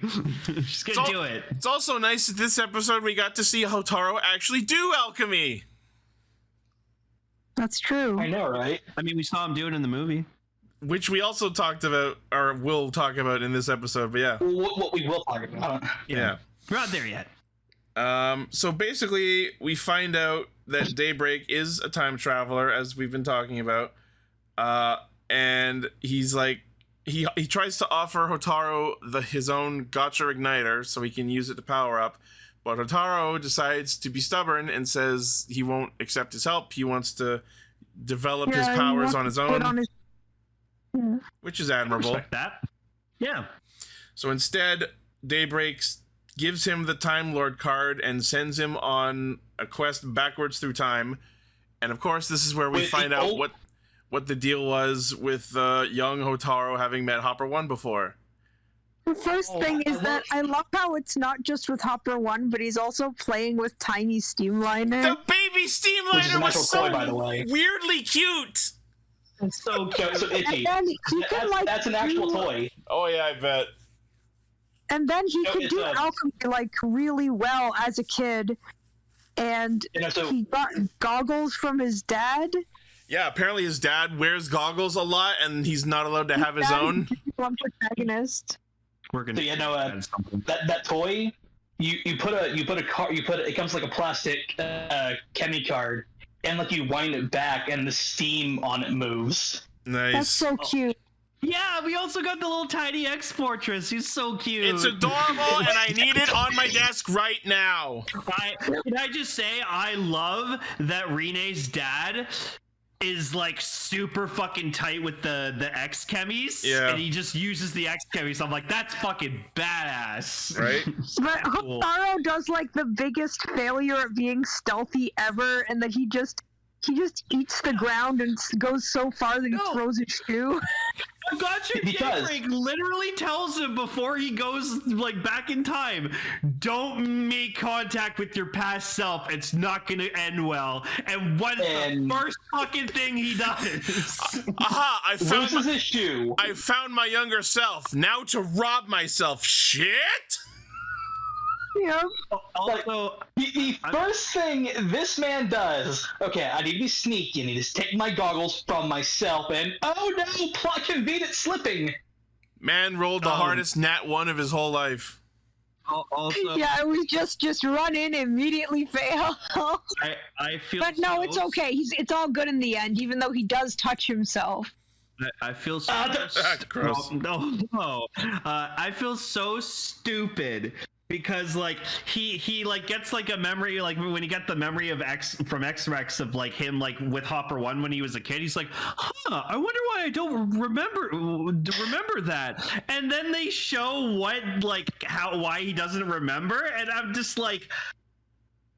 She's gonna do it. It's also nice that this episode we got to see Hotaro actually do alchemy. That's true. I know, right? I mean, we saw him do it in the movie, which we also talked about, or will talk about in this episode. But yeah, what we will talk about. Yeah, we're not there yet. So basically, we find out that Daybreak is a time traveler, as we've been talking about. And he's like, he tries to offer Hotaro his own Gotcha Igniter so he can use it to power up. But Hotaro decides to be stubborn and says he won't accept his help. He wants to develop his powers on his own, which is admirable. I respect that. Yeah. So instead, Daybreak gives him the Time Lord card and sends him on a quest backwards through time. And of course, this is where we find out what the deal was with young Hotaro having met Hopper 1 before. The first thing is that I love how it's not just with Hopper 1, but he's also playing with tiny Steamliner. The baby Steamliner was so toy, by the way. Weirdly cute. It's so itchy. That's an actual toy. Oh yeah, I bet. And then he could do alchemy like really well as a kid, and he got goggles from his dad. Yeah, apparently his dad wears goggles a lot, and he's not allowed to have his own. Protagonist. We're gonna. So that toy, you put a card. It comes like a plastic chemi card, and like you wind it back, and the steam on it moves. Nice. That's so cute. Yeah, we also got the little tiny X Fortress. He's so cute. It's adorable, and I need it on my desk right now. Can I just say, I love that Renee's dad is like super fucking tight with the X chemies, and he just uses the X chemies. I'm like, that's fucking badass, right? But Hotaru does like the biggest failure at being stealthy ever, and that he just eats the ground and goes so far that he throws his shoe. Gotchard Daybreak literally tells him before he goes like back in time, don't make contact with your past self. It's not gonna end well. And what is the first fucking thing he does? Aha! I found his shoe. I found my younger self. Now to rob myself. Shit! Yep. Also, the first thing this man does, okay, I need to be sneaky. I need to take my goggles from myself, and oh no, plot convenient slipping. Man rolled the hardest nat 1 of his whole life. Also, yeah, it was just run in, immediately fail. I feel, but no, it's okay. It's all good in the end, even though he does touch himself. I feel so gross. No. I feel so stupid. Because like he like gets like a memory, like when he got the memory of X-Rex of like him like with Hopper 1 when he was a kid, he's like, I wonder why I don't remember that. And then they show why he doesn't remember, and I'm just like,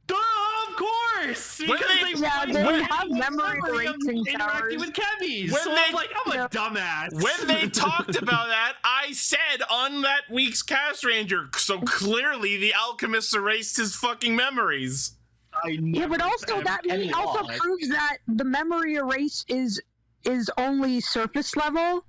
duh, of course, because they have memory erasing interacting with chemies. I'm a dumbass. When they talked about that, I said on that week's Castranger, so clearly the alchemist erased his fucking memories. Yeah, but also that also proves that the memory erase is only surface level.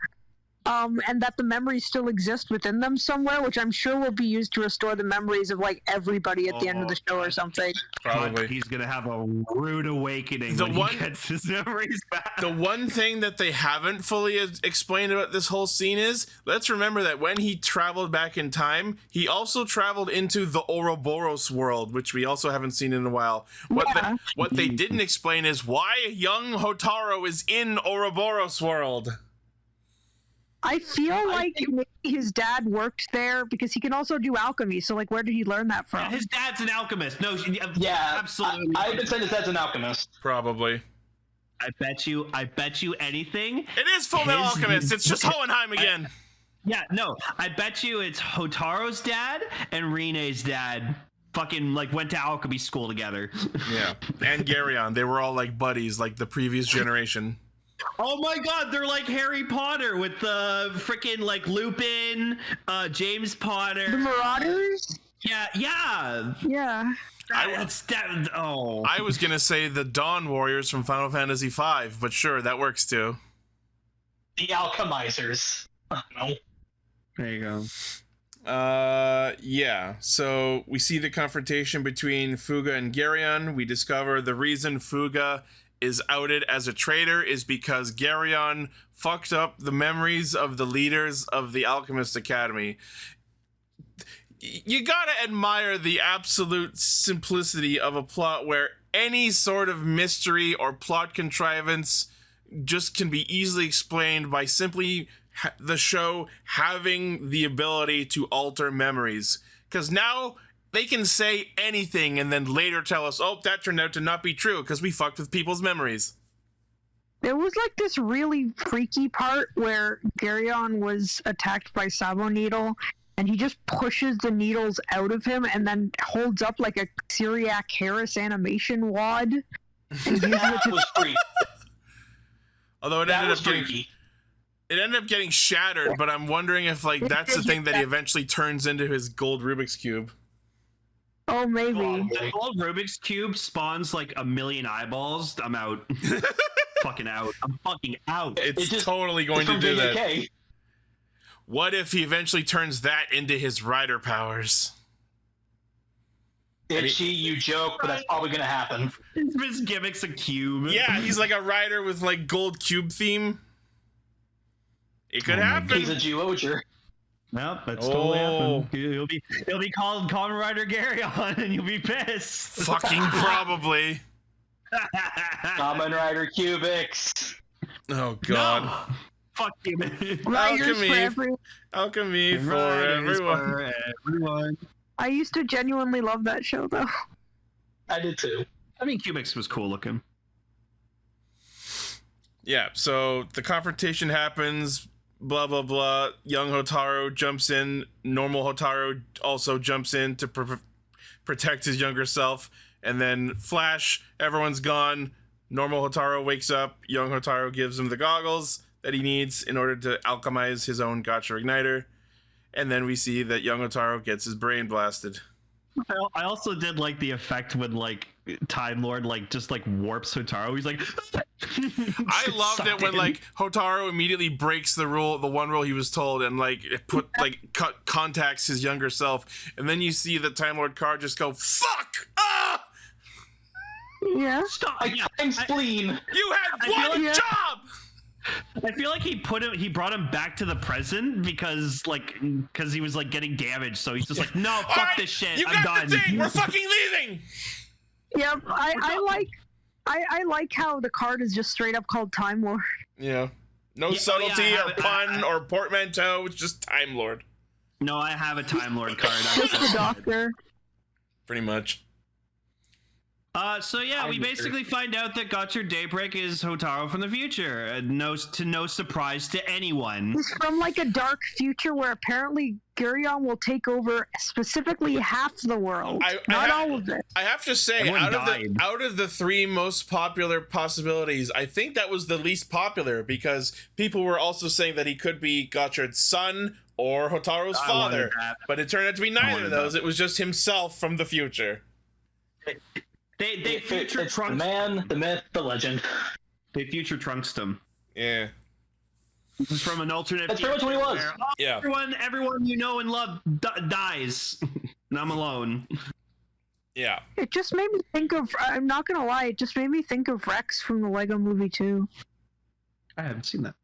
And that the memories still exist within them somewhere, which I'm sure will be used to restore the memories of like everybody at the end of the show or something. Probably. He's gonna have a rude awakening when he gets his memories back. The one thing that they haven't fully explained about this whole scene is, let's remember that when he traveled back in time, he also traveled into the Ouroboros world, which we also haven't seen in a while. What they didn't explain is why young Hotaru is in Ouroboros world. I feel like maybe his dad worked there because he can also do alchemy. So, like, where did he learn that from? Yeah, his dad's an alchemist. No, yeah, absolutely. I've been saying his dad's an alchemist. Probably. I bet you anything. It is Full Metal Alchemist. It's just Hohenheim again. I bet you it's Hotaro's dad and Renee's dad. Fucking like went to alchemy school together. Yeah, and Garyon. They were all like buddies, like the previous generation. Oh my god, they're like Harry Potter with the freaking like Lupin, James Potter. The Marauders? Yeah. I was gonna say the Dawn Warriors from Final Fantasy V, but sure, that works too. The Alchemizers. No. There you go. Yeah, so we see the confrontation between Fuga and Garyon. We discover the reason Fuga is outed as a traitor is because Garyon fucked up the memories of the leaders of the Alchemist Academy. You gotta admire the absolute simplicity of a plot where any sort of mystery or plot contrivance just can be easily explained by simply the show having the ability to alter memories. Because now they can say anything and then later tell us, oh, that turned out to not be true because we fucked with people's memories. There was like this really freaky part where Garyon was attacked by Sabo Needle, and he just pushes the needles out of him and then holds up like a Syriac Harris animation wad. That was freaky. Although it ended up getting shattered, but I'm wondering if like that's the thing that he eventually turns into his gold Rubik's Cube. Oh, maybe. The gold Rubik's Cube spawns like a million eyeballs. I'm out. Fucking out. I'm fucking out. It's totally going to do that. What if he eventually turns that into his rider powers? Itchy, you joke, but that's probably gonna happen. His gimmick's a cube. Yeah, he's like a rider with like gold cube theme. It could happen. He's a Geoger. Nope, that's totally happened. He'll be called Kamen Rider Garyon, and you'll be pissed. Fucking probably. Kamen Rider Cubics. Oh god. Fuck you, man. Riders for Alchemy. everyone. Alchemy for Riders everyone. for everyone. I used to genuinely love that show, though. I did too. I mean, Cubix was cool looking. Yeah, so the confrontation happens, blah, blah, blah. Young Hotaru jumps in. Normal Hotaru also jumps in to protect his younger self. And then Flash, everyone's gone. Normal Hotaru wakes up. Young Hotaru gives him the goggles that he needs in order to alchemize his own Gotcha Igniter. And then we see that young Hotaru gets his brain blasted. I also did like the effect when like Time Lord like just like warps Hotaru. He's like, I loved it when like Hotaru immediately breaks the one rule he was told and like contacts his younger self, and then you see the Time Lord card just go fuck. Ah! Yeah. Stop. I'm spleen. You had one job. I feel like he brought him back to the present because he was like getting damaged, so he's just like, no, fuck right, this shit. You I'm got done. the thing. We're fucking leaving. Yep. I like how the card is just straight up called Time Lord. Yeah. No subtlety or pun or portmanteau. It's just Time Lord. No, I have a Time Lord card. Just the doctor. Pretty much. So yeah, we basically find out that Gotchard Daybreak is Hotaru from the future. No surprise to anyone. He's from like a dark future where apparently Gurion will take over specifically half the world, not all of it. I have to say, out of the three most popular possibilities, I think that was the least popular because people were also saying that he could be Gotchard's son or Hotaru's father, but it turned out to be neither of those. It was just himself from the future. They future Trunks the man, the myth, the legend. They future Trunks him. Yeah. This is from an alternate. That's pretty much what he was. Where, yeah. Everyone you know and love dies, and I'm alone. Yeah. It just made me think of. I'm not gonna lie. It just made me think of Rex from the Lego Movie too. I haven't seen that.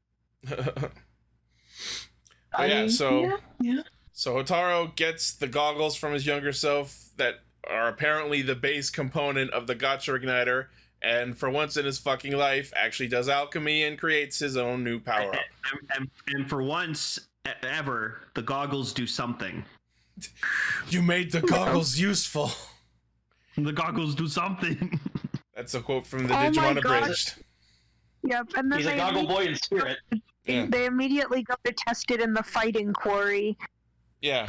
So Hotaru gets the goggles from his younger self that are apparently the base component of the Gotcha Igniter, and for once in his fucking life actually does alchemy and creates his own new power-up. And for once ever, the goggles do something. You made the goggles useful. The goggles do something. That's a quote from the Digimon Abridged. Yep, and then he's a goggle boy in spirit. Yeah. They immediately go to test it in the fighting quarry. Yeah.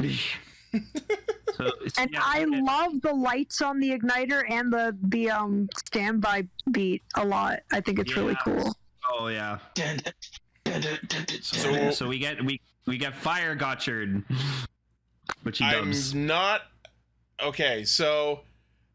I love the lights on the igniter and the standby beat a lot. I think it's really cool. Oh yeah. So we get Fire Gotchard, which he dubs. I'm not okay. So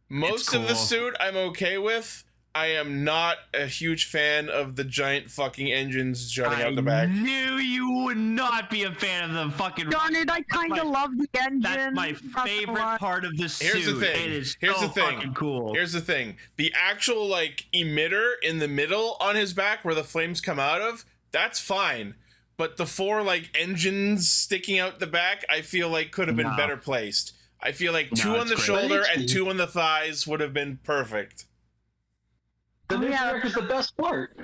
most of the suit I'm okay with. I am not a huge fan of the giant fucking engines jutting out the back. I knew you would not be a fan of the fucking. Darn it! I kind of love the engine. That's my favorite part of the suit. Here's the thing. It is fucking cool. Here's the thing. The actual like emitter in the middle on his back where the flames come out of, that's fine. But the four like engines sticking out the back, I feel like could have been better placed. I feel like two on the shoulder and two on the thighs would have been perfect. The new is the best part.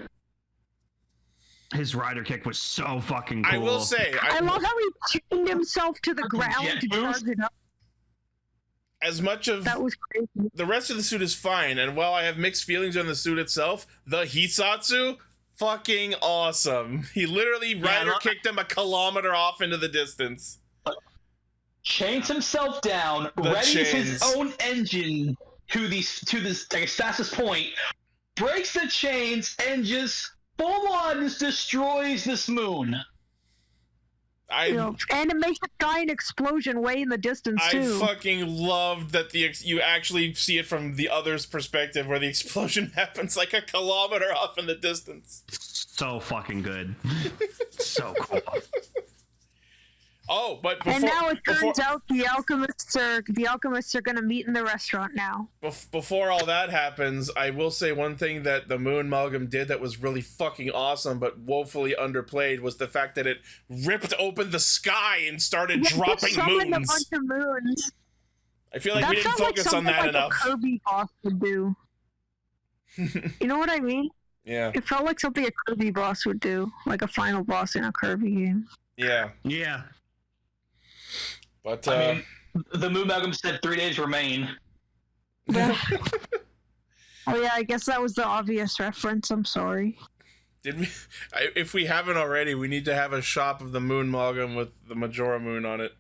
His rider kick was so fucking cool. I will say, I love how he chained himself to the ground to charge it up. As much of that was crazy. The rest of the suit is fine, and while I have mixed feelings on the suit itself, the Hisatsu, fucking awesome. He literally rider kicked him a kilometer off into the distance. Chains himself down, readies his own engine to this fastest point, breaks the chains, and just full on just destroys this moon. And it makes a giant explosion way in the distance too. I fucking loved that you actually see it from the other's perspective, where the explosion happens like a kilometer off in the distance. So fucking good. So cool. Oh, but and now it turns out the alchemists are going to meet in the restaurant now. Before all that happens, I will say one thing that the Moon Amalgam did that was really fucking awesome, but woefully underplayed, was the fact that it ripped open the sky and started dropping moons. A bunch of moons. I feel like we didn't focus on that enough. A Kirby boss would do. You know what I mean? Yeah. It felt like something a Kirby boss would do, like a final boss in a Kirby game. Yeah. Yeah. But I mean, the Moon Malcolm said 3 days remain. Yeah. Oh yeah, I guess that was the obvious reference. I'm sorry. did we? If we haven't already, we need to have a shop of the Moon Amalgam with the Majora Moon on it.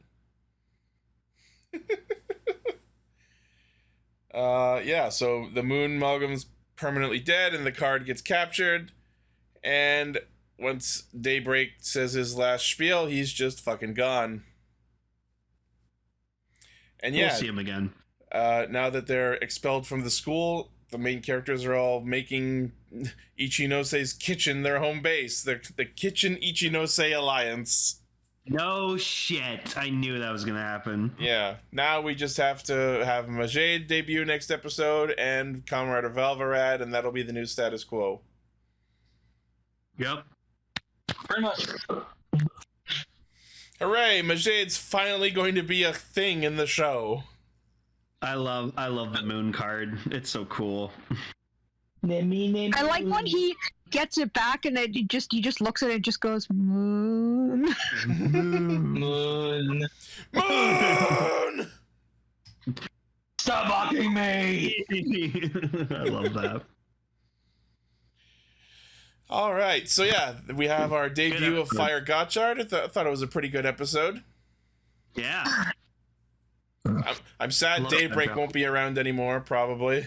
Yeah. So the Moon Amalgam's permanently dead, and the card gets captured. And once Daybreak says his last spiel, he's just fucking gone. And yeah, We'll see him again. now that they're expelled from the school, the main characters are all making Ichinose's kitchen their home base. They're the Kitchen Ichinose Alliance. No shit. I knew that was gonna happen. Yeah. Now we just have to have Majade debut next episode and Kamen Rider Valvarad, and that'll be the new status quo. Yep. Pretty much. Hooray! Majade's finally going to be a thing in the show. I love the moon card. It's so cool. I like when he gets it back and he just looks at it and just goes moon. Moon. Moon! Stop mocking me! I love that. All right, so yeah, we have our debut of Fire Gotchard. I thought it was a pretty good episode. Yeah. I'm sad Daybreak won't be around anymore, probably.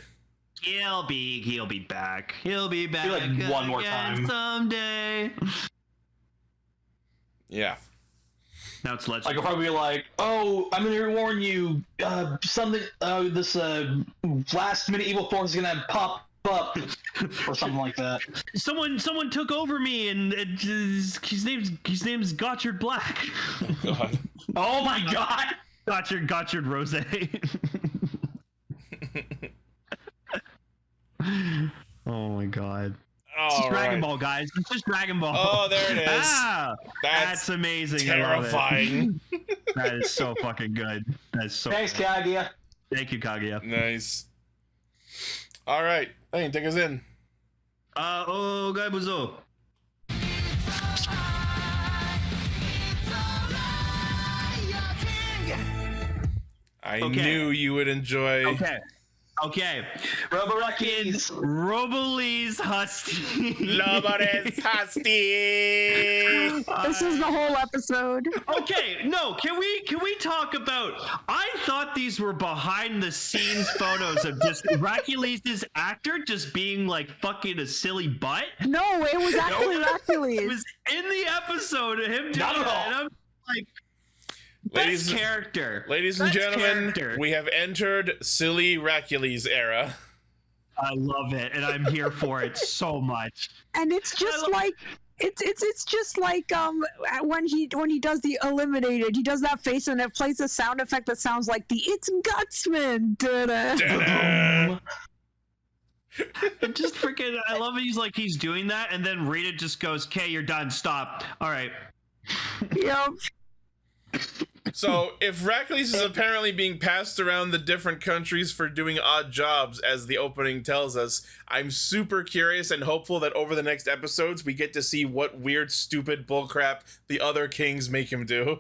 He'll be back. He'll be back like one more time someday. Yeah. Now it's I legendary. could probably be like, oh, I'm gonna warn you, this last minute evil force is gonna pop up, or something like that. Someone took over me, and his name's Gotchard Black. Oh, God. Oh my god! Gotchard Rose. Oh my god. It's just Dragon Ball, guys. It's just Dragon Ball. Oh, there it is. Ah, that's amazing. Terrifying. I love it. That is so fucking good. That's so Thanks, good. Kaguya. Thank you, Kaguya. Nice. All right. Hey, take us in. Oh, Gaibuzo. I knew you would enjoy. Okay. Roboruckies. Robolese Husty. Lobores Husty. This is the whole episode. Okay, no, can we talk about, I thought these were behind the scenes photos of just Hercules' actor just being like fucking a silly butt. No, it was actually Hercules. It was in the episode of him doing that, and I'm like, best character. Ladies and gentlemen, we have entered silly Hercules era. I love it, and I'm here for it so much. And it's just like it's just like when he does the eliminated, he does that face and it plays a sound effect that sounds like the "It's Gutsman." Da-da. Just freaking, I love it. He's doing that, and then Rita just goes, "Okay, you're done. Stop. All right." Yep. So, if Hercules is apparently being passed around the different countries for doing odd jobs, as the opening tells us, I'm super curious and hopeful that over the next episodes we get to see what weird, stupid bullcrap the other kings make him do.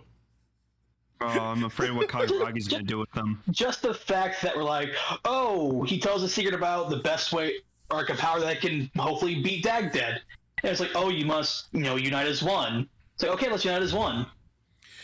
Oh, I'm afraid what Kaguragi's gonna do with them. Just the fact that we're like, oh, he tells a secret about the best way, or like a power that can hopefully beat Dagdead. And it's like, oh, you must, unite as one. It's like, okay, let's unite as one.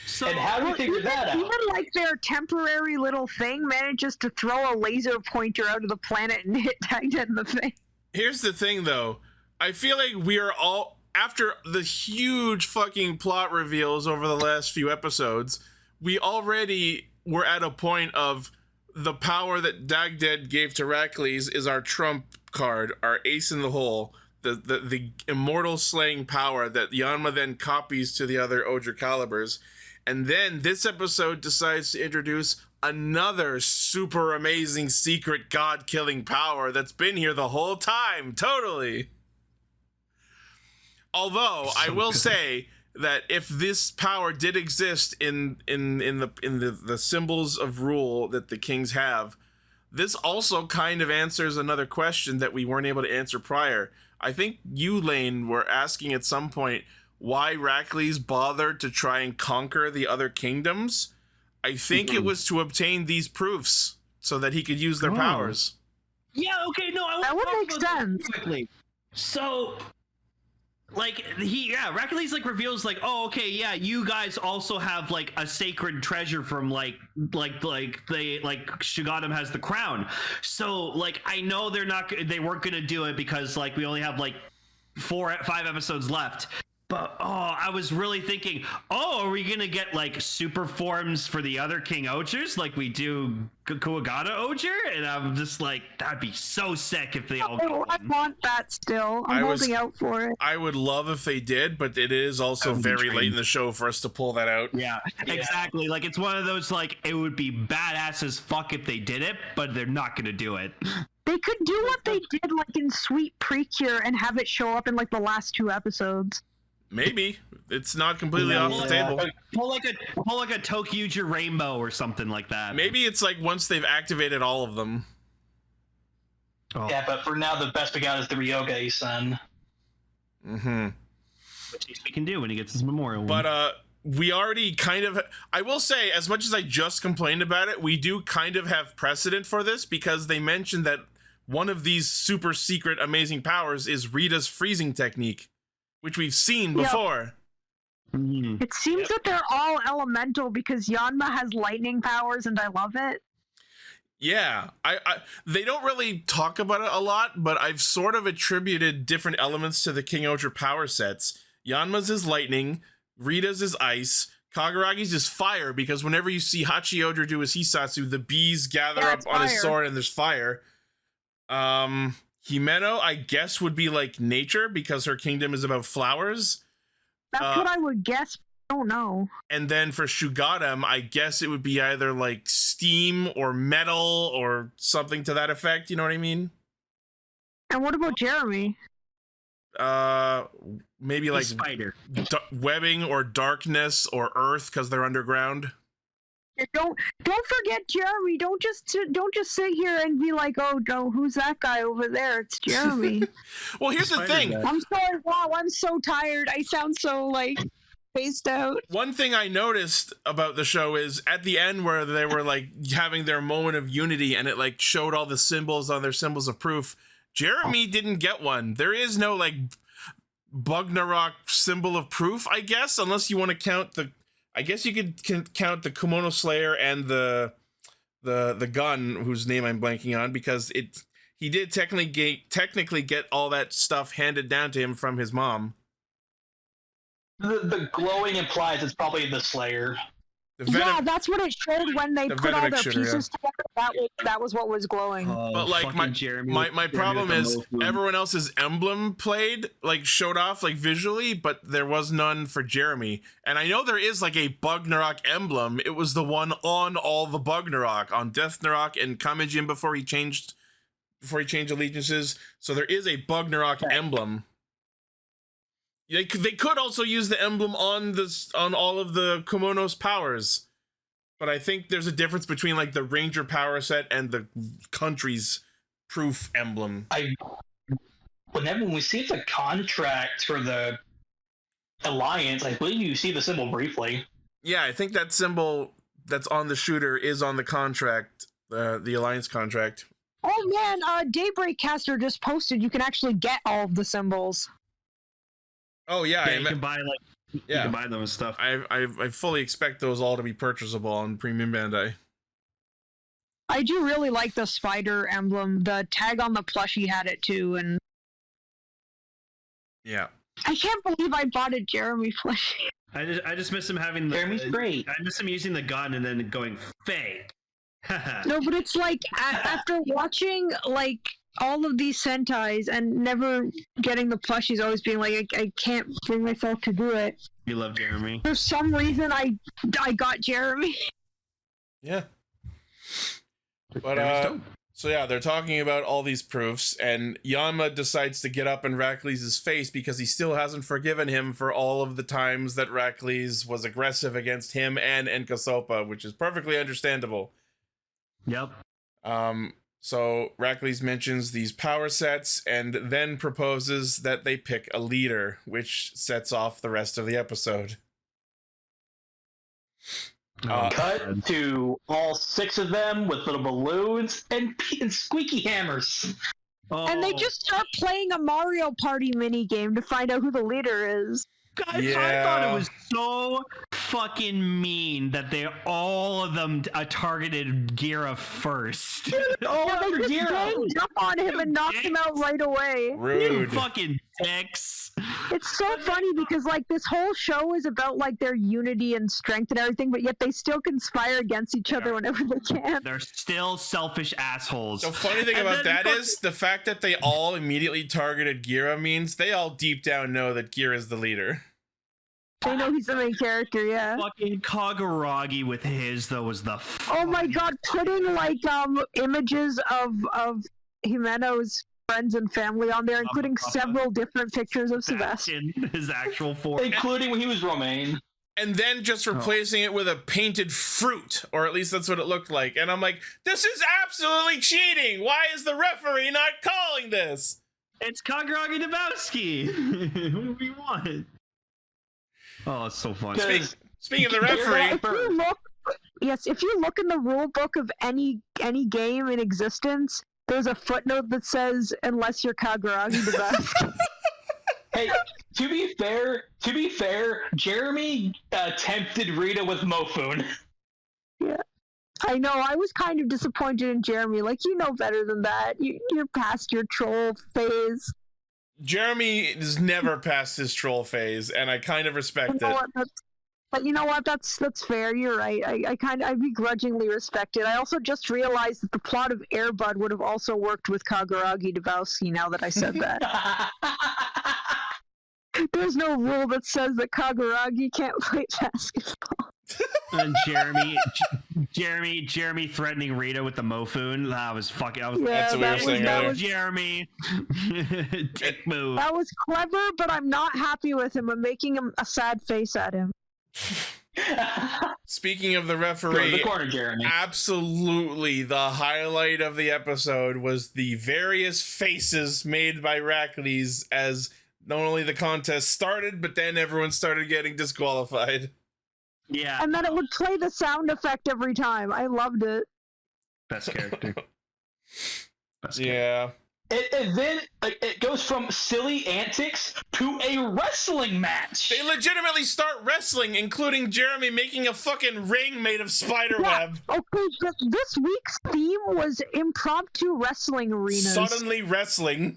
So, and how do we figure that out? Even like their temporary little thing manages to throw a laser pointer out of the planet and hit Dagdead in the face. Here's the thing, though. I feel like we are all, after the huge fucking plot reveals over the last few episodes, we already were at a point of the power that Dagdead gave to Hercules is our trump card, our ace in the hole, the immortal slaying power that Yanma then copies to the other Ohger calibers. And then this episode decides to introduce another super amazing secret god-killing power that's been here the whole time. Totally. Although I will say that if this power did exist in the symbols of rule that the kings have, this also kind of answers another question that we weren't able to answer prior. I think you, Lane, were asking at some point why Heracles bothered to try and conquer the other kingdoms. I think it was to obtain these proofs so that he could use their powers. Yeah, okay, no, that would make sense. Quickly. So, like, Heracles, like, reveals, like, oh, okay, yeah, you guys also have, like, a sacred treasure from, like Shugadam has the crown. So, like, I know they weren't gonna do it because, like, we only have, like, 5 episodes left. But, I was really thinking, are we going to get, like, super forms for the other King-Ohgers like we do Kuwagata-Ohger? And I'm just like, that'd be so sick if they all go. I want that still. I'm holding out for it. I would love if they did, but it is also very late in the show for us to pull that out. Yeah, exactly. Like, it's one of those, like, it would be badass as fuck if they did it, but they're not going to do it. They could do what they did, like, in Sweet Precure and have it show up in, like, the last 2 episodes. Maybe it's not completely off the table. Pull like a Tokyuger rainbow or something like that. Maybe it's like once they've activated all of them. Yeah, but for now, the best we got is the Ryoga-san. Which we can do when he gets his memorial. But we already kind of. I will say, as much as I just complained about it, we do kind of have precedent for this because they mentioned that one of these super secret amazing powers is Rita's freezing technique, which we've seen before. It seems that they're all elemental because Yanma has lightning powers, and I love it. Yeah, they don't really talk about it a lot, but I've sort of attributed different elements to the King-Ohger power sets. Yanma's is lightning, Rita's is ice, Kaguragi's is fire, because whenever you see Hachi-Ohger do his Hisatsu, the bees gather up on his sword and there's fire. Himeno, I guess, would be like nature because her kingdom is about flowers. That's what I would guess. I don't know. And then for Shugadam, I guess it would be either like steam or metal or something to that effect. You know what I mean? And what about Jeremy? Maybe like spider, webbing or darkness or earth because they're underground. Don't forget Jeremy. Don't just sit here and be like, oh no, who's that guy over there? It's Jeremy. Well, here's the thing. I'm sorry. Wow, I'm so tired. I sound so like spaced out. One thing I noticed about the show is at the end where they were like having their moment of unity and it like showed all the symbols on their symbols of proof. Jeremy didn't get one. There is no like Bugnarok symbol of proof, I guess, unless you want to count the. I guess you could count the Kimono Slayer and the gun whose name I'm blanking on because he did technically get all that stuff handed down to him from his mom. The glowing implies it's probably the Slayer. Yeah, that's what it showed when they put all their pieces together. That was what was glowing. But like my problem is everyone else's emblem showed off like visually, but there was none for Jeremy. And I know there is like a Bugnarok emblem. It was the one on all the Bugnarok, on Death Narok and Kamejin before he changed allegiances. So there is a Bugnarok emblem. They could also use the emblem on all of the Kumono's powers, but I think there's a difference between like the Ranger power set and the country's proof emblem. When we see the contract for the Alliance, I believe you see the symbol briefly. Yeah, I think that symbol that's on the shooter is on the contract, the Alliance contract. Oh man, Daybreak Caster just posted you can actually get all of the symbols. Oh yeah, you can buy you can buy them and stuff. I fully expect those all to be purchasable on Premium Bandai. I do really like the spider emblem. The tag on the plushie had it too, and yeah, I can't believe I bought a Jeremy plushie. I just miss him having the. Jeremy's great. I miss him using the gun and then going fake. No, but it's like after watching like all of these Sentais and never getting the plushies, always being like, I can't bring myself to do it. You love Jeremy. For some reason, I got Jeremy. Yeah. But so yeah, they're talking about all these proofs, and Yanma decides to get up in Heracles' face because he still hasn't forgiven him for all of the times that Heracles was aggressive against him and Enkasopa, which is perfectly understandable. Yep. So Rackley's mentions these power sets and then proposes that they pick a leader, which sets off the rest of the episode. Cut to all 6 of them with little balloons and squeaky hammers. And they just start playing a Mario Party mini game to find out who the leader is. I thought it was so fucking mean that all of them targeted Gira first. They just ganged up on him and knocked him out right away. Rude. You fucking dicks. It's so funny because like this whole show is about like their unity and strength and everything, but yet they still conspire against each other whenever they can. They're still selfish assholes. The funny thing about that is the fact that they all immediately targeted Gira means they all deep down know that Gira is the leader. They know he's the main character, yeah. Fucking Kaguragi with his though was the. Oh my god, putting like images of Himeno's friends and family on there, including several different pictures of Sebastian. His actual form. Including when he was Romaine. And then just replacing it with a painted fruit, or at least that's what it looked like. And I'm like, this is absolutely cheating! Why is the referee not calling this? It's Kaguragi Dabowski! What do we want? Oh, it's so fun. Speaking of the referee, if you look in the rule book of any game in existence, there's a footnote that says unless you're Kaguragi Dabowski. Hey, to be fair, Jeremy tempted Rita with Mofun. Yeah. I know, I was kind of disappointed in Jeremy. Like, you know better than that. You're past your troll phase. Jeremy is never past his troll phase, and I kind of respect it. But you know what? That's fair. You're right. I begrudgingly respect it. I also just realized that the plot of Air Bud would have also worked with Kaguragi Dabowski. Now that I said that, there's no rule that says that Kaguragi can't play basketball. And Jeremy threatening Rita with the Mofun. That was fucking. That's what we were saying earlier. Jeremy, dick move. That was clever, but I'm not happy with him. I'm making him a sad face at him. Speaking of the referee, the corner, Jeremy. Absolutely, the highlight of the episode was the various faces made by Rackley's as not only the contest started, but then everyone started getting disqualified. Yeah. And then it would play the sound effect every time. I loved it. Best character. Yeah. And then it goes from silly antics to a wrestling match. They legitimately start wrestling, including Jeremy making a fucking ring made of spiderweb. Yeah. Okay, this week's theme was impromptu wrestling arenas. Suddenly wrestling.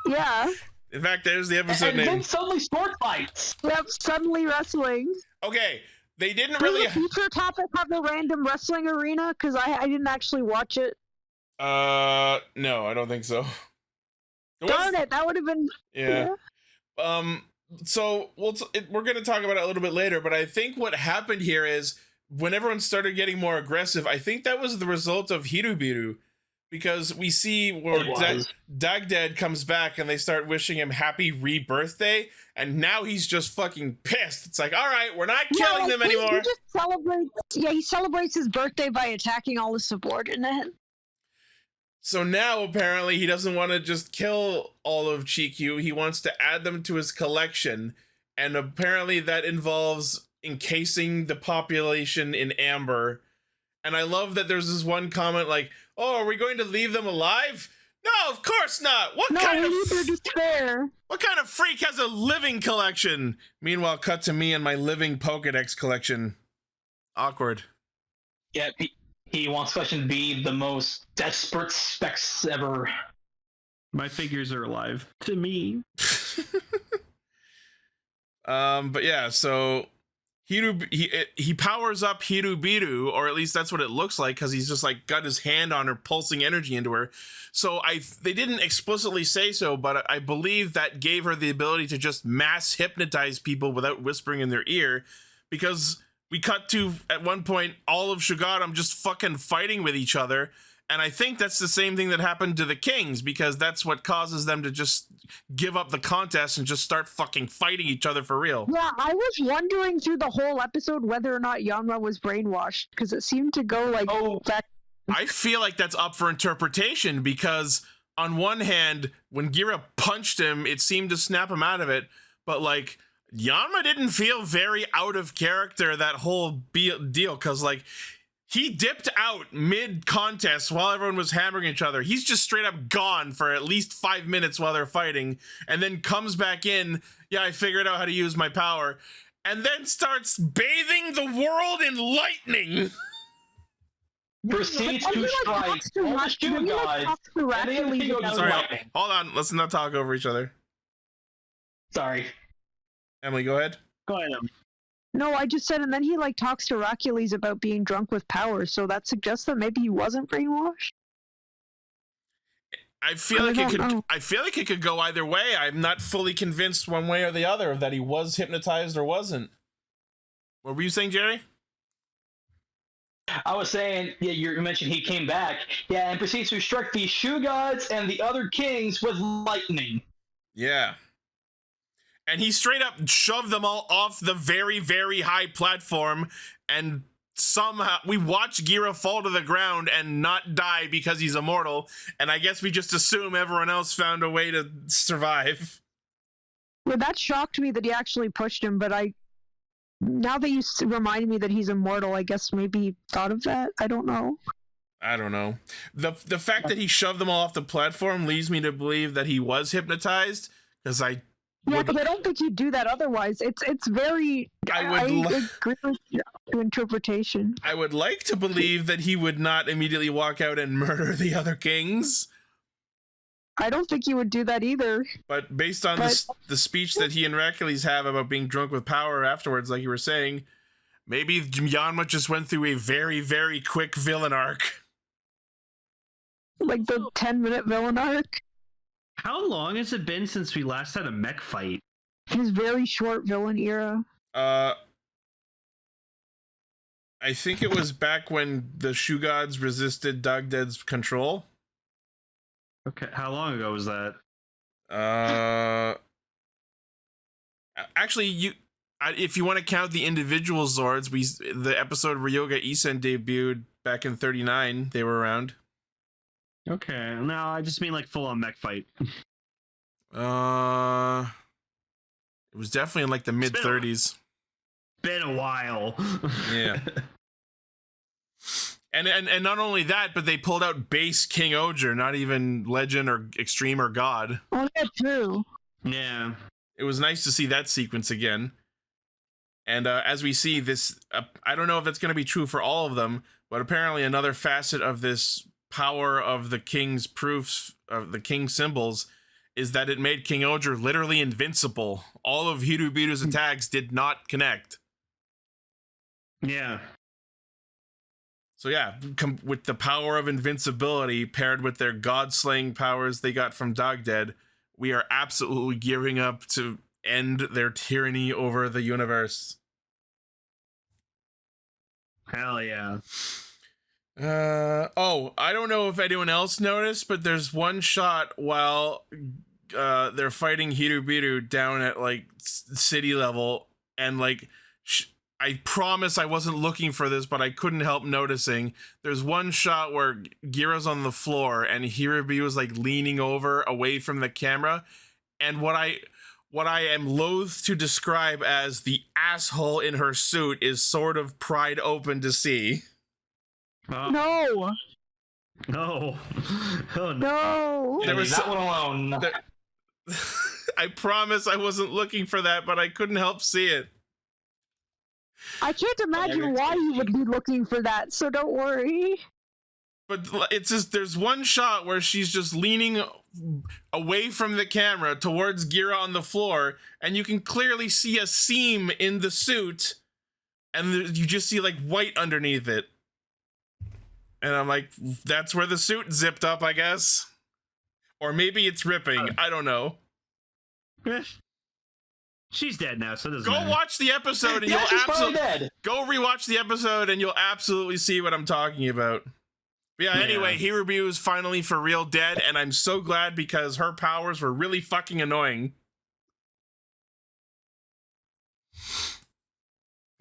Yeah. In fact, there's the episode name. And then suddenly sword fights. Yep, suddenly wrestling. Okay, they didn't Does really. the feature topic have the random wrestling arena? Because I didn't actually watch it. No, I don't think so. Darn it, that would have been. Yeah. So we're going to talk about it a little bit later, but I think what happened here is when everyone started getting more aggressive, I think that was the result of Hirubiru. Because we see where Dagdead comes back and they start wishing him happy rebirthday, and now he's just fucking pissed. It's like, all right, we're not killing them anymore. He just celebrates. Yeah, he celebrates his birthday by attacking all the subordinates. So now apparently he doesn't want to just kill all of Chikyu. He wants to add them to his collection, and apparently that involves encasing the population in amber. And I love that there's this one comment like, "Oh, are we going to leave them alive?" No, of course not. What kind of freak has a living collection? Meanwhile, cut to me and my living Pokedex collection. Awkward. Yeah, he wants Question to be the most desperate specs ever. My figures are alive to me. But yeah, so he powers up Hirubiru, or at least that's what it looks like, because he's just like got his hand on her, pulsing energy into her. So they didn't explicitly say so, but I believe that gave her the ability to just mass hypnotize people without whispering in their ear, because we cut to, at one point, all of Shugaram just fucking fighting with each other. And I think that's the same thing that happened to the Kings, because that's what causes them to just give up the contest and just start fucking fighting each other for real. Yeah, I was wondering through the whole episode whether or not Yanma was brainwashed, because it seemed to go like back I feel like that's up for interpretation because on one hand, when Gira punched him, it seemed to snap him out of it. But like Yanma didn't feel very out of character that whole deal because like he dipped out mid-contest while everyone was hammering each other. He's just straight up gone for at least 5 minutes while they're fighting and then comes back in. Yeah, I figured out how to use my power. And then starts bathing the world in lightning. Proceeds to strike all the Shoe Gods. Sorry, hold on. Let's not talk over each other. Sorry. Emily, go ahead. Go ahead, Emily. No, I just said, and then he like talks to Hercules about being drunk with power, so that suggests that maybe he wasn't brainwashed. I feel like it could go either way. I'm not fully convinced one way or the other that he was hypnotized or wasn't. What were you saying, Jerry? I was saying, yeah, you mentioned he came back, yeah, and proceeds to strike the Shoe Gods and the other kings with lightning. Yeah. And he straight up shoved them all off the very, very high platform, and somehow we watch Gira fall to the ground and not die because he's immortal, and I guess we just assume everyone else found a way to survive. Well, that shocked me that he actually pushed him, but now that you remind me that he's immortal, I guess maybe he thought of that. I don't know. The fact that he shoved them all off the platform leads me to believe that he was hypnotized, because but I don't think he'd do that otherwise. It's very. I agree with your interpretation. I would like to believe that he would not immediately walk out and murder the other kings. I don't think he would do that either. But based on the speech that he and Hercules have about being drunk with power afterwards, like you were saying, maybe Yanma just went through a very, very quick villain arc. Like the 10-minute villain arc? How long has it been since we last had a mech fight? His very short villain era. I think it was back when the Shoe Gods resisted Dogdead's control. Okay, how long ago was that? Actually, if you want to count the individual Zords, the episode Ryoga Isen debuted back in 39. They were around. Okay, no, I just mean like full-on mech fight. It was definitely in like the mid-30s. Been a while. Yeah. And not only that, but they pulled out base King-Ohger, not even Legend or Extreme or God. Oh, yeah, true. Yeah. It was nice to see that sequence again. And as we see this, I don't know if that's going to be true for all of them, but apparently another facet of this power of the king's proofs, of the king symbols, is that it made King-Ohger literally invincible. All of Hirubiru's attacks did not connect. Yeah. So yeah, with the power of invincibility paired with their god-slaying powers they got from Dogdead, we are absolutely gearing up to end their tyranny over the universe. Hell yeah. I don't know if anyone else noticed, but there's one shot while they're fighting Hirubiru down at like city level, and like I promise I wasn't looking for this, but I couldn't help noticing. There's one shot where Gira's on the floor and Hirubiru is like leaning over away from the camera, and what I am loath to describe as the asshole in her suit is sort of pried open to see. No. Oh no. No. There was that one alone. I promise I wasn't looking for that, but I couldn't help see it. I can't imagine why you would be looking for that, so don't worry. But it's just, there's one shot where she's just leaning away from the camera towards Gira on the floor, and you can clearly see a seam in the suit, and you just see like white underneath it. And I'm like, that's where the suit zipped up, I guess. Or maybe it's ripping. I don't know. She's dead now, so it doesn't Go matter. watch the episode and Yeah, you'll she's probably absolutely dead. Go rewatch the episode and you'll absolutely see what I'm talking about. But yeah, anyway, Hirubiru is finally for real dead, and I'm so glad because her powers were really fucking annoying.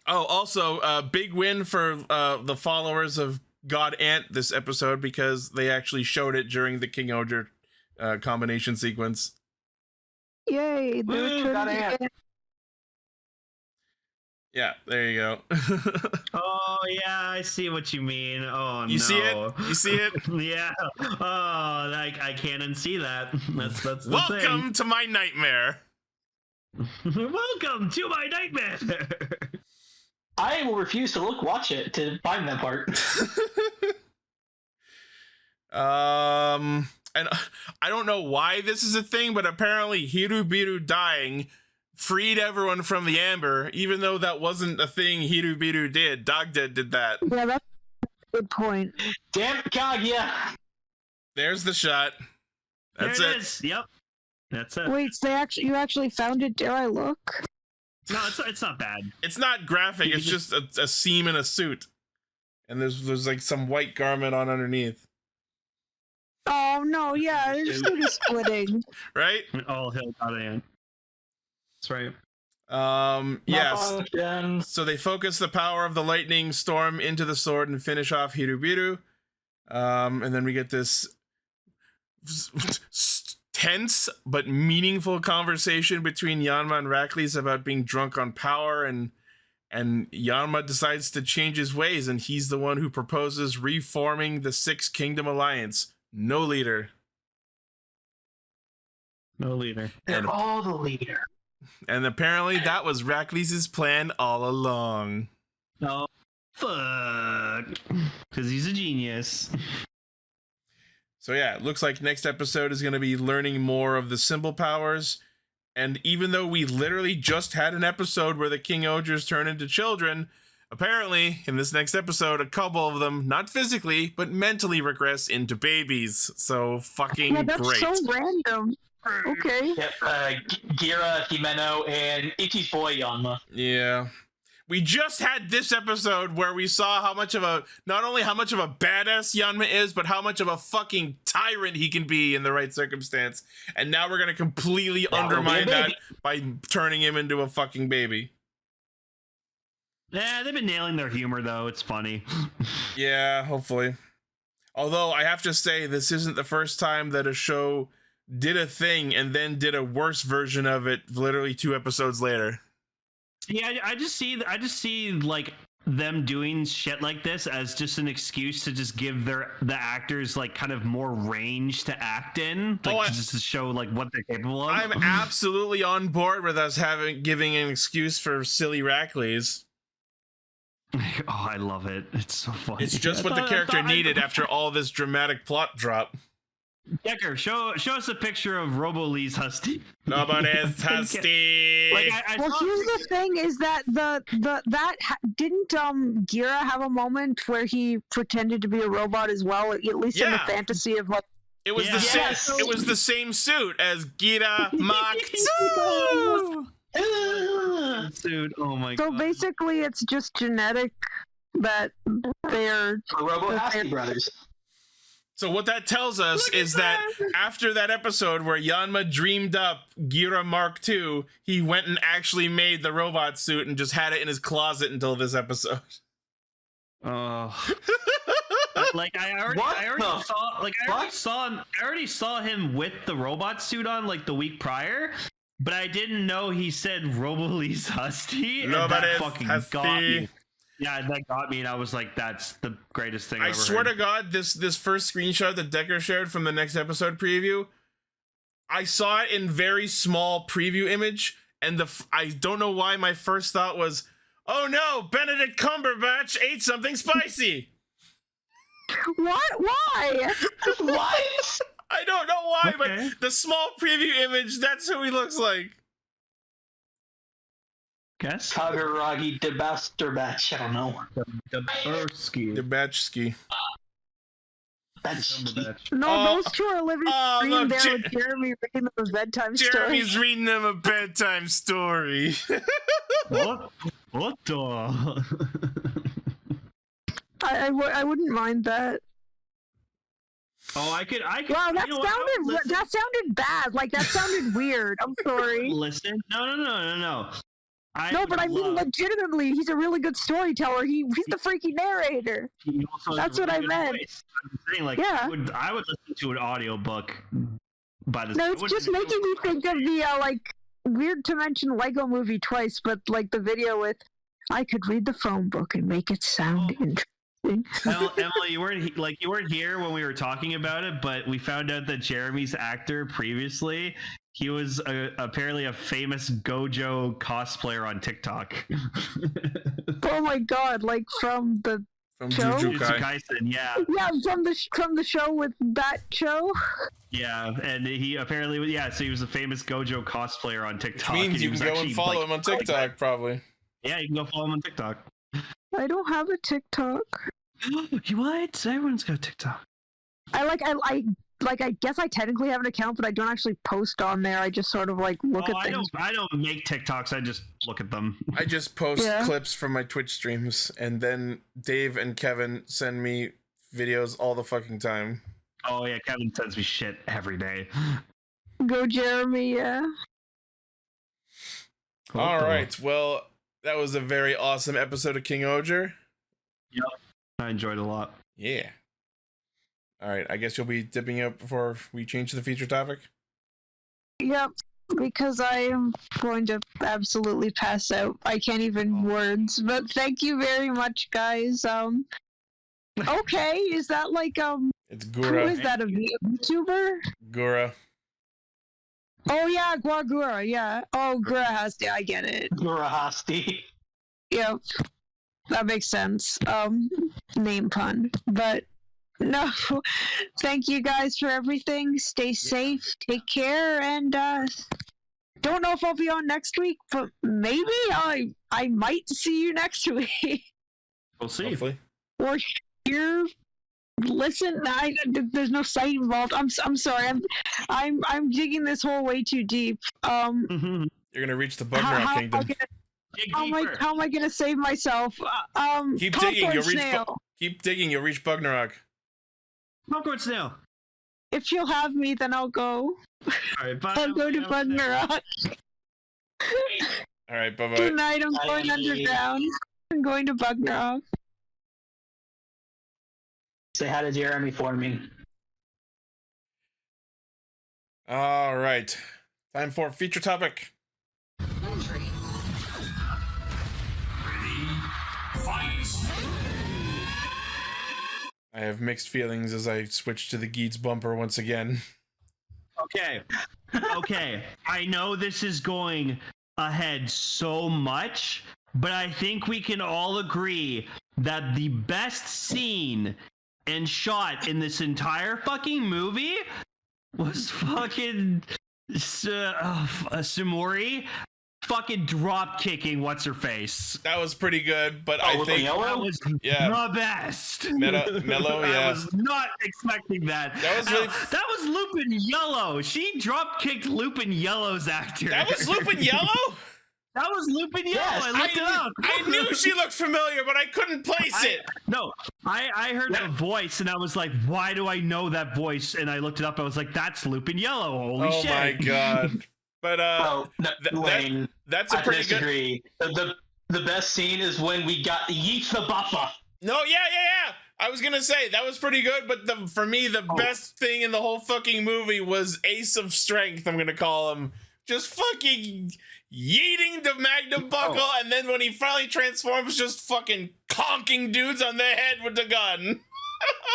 Oh, also, big win for the followers of God Ant this episode because they actually showed it during the King-Ohger combination sequence. Yay! God Ant. Yeah, there you go. Oh yeah, I see what you mean. Oh You no. see it? You see it? Yeah. Oh, I can't unsee that. That's the Welcome to my nightmare. thing. Welcome to my nightmare. I will refuse to watch it to find that part. And I don't know why this is a thing, but apparently Hirubiru dying freed everyone from the amber, even though that wasn't a thing Hirubiru did. Dogdead did that. Yeah, that's a good point. Damn it, Kaguya! There's the shot. That's there it. Is. Yep. That's it. Wait, so you actually found it? Dare I look? No, it's not bad. It's not graphic. It's just a seam in a suit, and there's like some white garment on underneath. Oh no! Yeah, there's suit is splitting. Right? All hail God Ant. That's right. Yes. So they focus the power of the lightning storm into the sword and finish off Hirubiru. And then we get this tense but meaningful conversation between Yanma and Rackley's about being drunk on power, and Yanma decides to change his ways, and he's the one who proposes reforming the Six Kingdom Alliance. No leader. No leader. They're all the leader. And apparently that was Rackley's plan all along. Oh, fuck. Because he's a genius. So yeah, it looks like next episode is going to be learning more of the symbol powers. And even though we literally just had an episode where the King-Ohgers turn into children, apparently in this next episode, a couple of them, not physically, but mentally regress into babies. So fucking Yeah, that's great. so random. Okay. Yep, Gira, Himeno, and Ichi's boy, Yanma. Yeah. We just had this episode where we saw how much of a, not only how much of a badass Yanma is, but how much of a fucking tyrant he can be in the right circumstance. And now we're going to completely undermine that by turning him into a fucking baby. Yeah, they've been nailing their humor, though. It's funny. Yeah, hopefully. Although I have to say, this isn't the first time that a show did a thing and then did a worse version of it literally 2 episodes later. Yeah, I just see like them doing shit like this as just an excuse to just give the actors like kind of more range to act in, like just to show like what they're capable of. I'm absolutely on board with us giving an excuse for silly Rackley's. Oh, I love it. It's so funny. It's just what the character needed after all this dramatic plot drop. Decker, show us a picture of Robo Lee's Husty. Nobody's Husty. Well, here's the thing: is that didn't Gira have a moment where he pretended to be a robot as well? At least in the fantasy of like. It was it was the same suit as Gira Mach 2. Dude, oh my god. So basically, it's just genetic that they're Robo Husty brothers. So what that tells us is that after that episode where Yanma dreamed up Gira Mark II, he went and actually made the robot suit and just had it in his closet until this episode. Oh. Like I already saw him with the robot suit on like the week prior, but I didn't know he said Robo Lee's Husty. And that fucking got me. Yeah, that got me, and I was like, "That's the greatest thing I've ever swear heard." to God, this first screenshot that Decker shared from the next episode preview, I saw it in very small preview image, and I don't know why my first thought was, "Oh no, Benedict Cumberbatch ate something spicy." What? Why? What? I don't know why, but the small preview image, that's who he looks like. Guess? Kagaragi Debasterbatch, I don't know. Debatchski. No, those two are living stream there with Jeremy reading them a bedtime story. Jeremy's reading them a bedtime story. What the? I wouldn't mind that. Oh, I could. Wow, that sounded bad. Like that sounded weird. I'm sorry. Listen, no. No, but I mean legitimately, he's a really good storyteller. He's the freaking narrator. That's what I meant. I'm saying, like, yeah. I would listen to an audiobook by this. No, it's just making me think of the like weird to mention Lego Movie twice, but like the video with I could read the phone book and make it sound interesting. Emily, you weren't here when we were talking about it, but we found out that Jeremy's actor previously, he was apparently a famous Gojo cosplayer on TikTok. Oh my god! Like from the show, Jujutsu Kaisen, yeah. Yeah, from the show with that show. Yeah, and he apparently, so he was a famous Gojo cosplayer on TikTok. Which means you can go and follow him on TikTok, probably. Yeah, you can go follow him on TikTok. I don't have a TikTok. What? Everyone's got a TikTok. I guess I technically have an account, but I don't actually post on there. I just sort of like look at things. I don't make TikToks. I just look at them. I just post clips from my Twitch streams, and then Dave and Kevin send me videos all the fucking time. Oh yeah, Kevin sends me shit every day. Go Jeremy, yeah. All right, well, that was a very awesome episode of King-Ohger. Yep, I enjoyed it a lot. Yeah. All right, I guess you'll be dipping out before we change to the feature topic? Yep, because I am going to absolutely pass out. I can't even words, but thank you very much, guys. Okay, is that like, It's Gura. Who is that, a YouTuber? Gura. Oh yeah, Gura, yeah. Oh, Gura Hasti, I get it. Gura Hasti. Yep, that makes sense. Name pun, but no. Thank you guys for everything. Stay safe, take care, and don't know if I'll be on next week, but maybe I might see you next week. We'll see. Hopefully. Or hear. Listen, there's no sight involved. I'm sorry. I'm digging this hole way too deep. You're gonna reach the Bugnarok Kingdom. How am I gonna save myself? Keep digging. Keep digging. You'll reach Bugnarok. Popcorn snail. If you'll have me, then I'll go. All right, bye. I'll go to Bugnarok. All right, bye bye. Good night. I'm going underground. I'm going to Bugnarok. Say hi to Jeremy for me. All right. Time for feature topic. Ready, fight! I have mixed feelings as I switch to the Geats bumper once again. Okay. I know this is going ahead so much, but I think we can all agree that the best scene and shot in this entire fucking movie was fucking Sumori fucking drop kicking what's her face. That was pretty good, but I think that was the best. Mellow, yeah. I was not expecting that. That was Lupin Yellow. She drop kicked Lupin Yellow's actor. That was Lupin Yellow? That was Lupin Yellow. Yes, I looked it up. I knew she looked familiar, but I couldn't place it. I heard the voice, and I was like, why do I know that voice? And I looked it up. I was like, that's Lupin Yellow. Holy shit. Oh, my God. But, that's a pretty good... The best scene is when we got Yeats the Buffer. No, yeah. I was going to say, that was pretty good, but for me, the best thing in the whole fucking movie was Ace of Strength, I'm going to call him. Just fucking yeeting the magnum buckle, and then when he finally transforms, just fucking conking dudes on the head with the gun.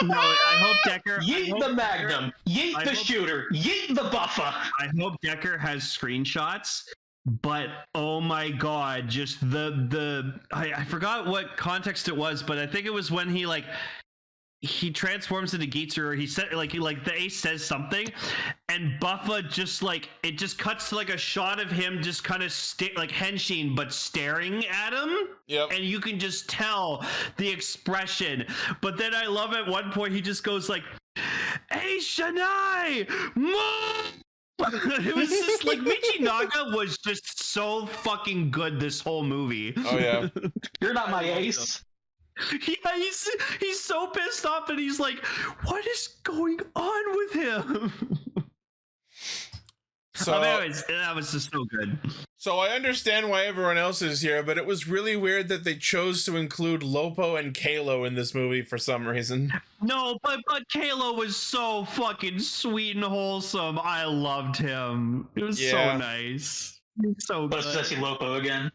No, I hope Decker... Yeet the magnum, yeet the shooter, yeet the buffer. I hope Decker has screenshots, but oh my god, just I forgot what context it was, but I think it was when he transforms into Geats, or he said like the Ace says something, and Buffa just it just cuts to a shot of him just kind of Henshin but staring at him. Yep. And you can just tell the expression. But then I love at one point he just goes Ace Shanai! It was just Michinaga was just so fucking good this whole movie. Oh yeah. You're not my ace. Yeah, he's so pissed off, and he's like, what is going on with him? So, anyways, that was just so good. So I understand why everyone else is here, but it was really weird that they chose to include Lopo and Kalo in this movie for some reason. No, but Kalo was so fucking sweet and wholesome. I loved him. It was so nice. So good. Let's just see Lopo again.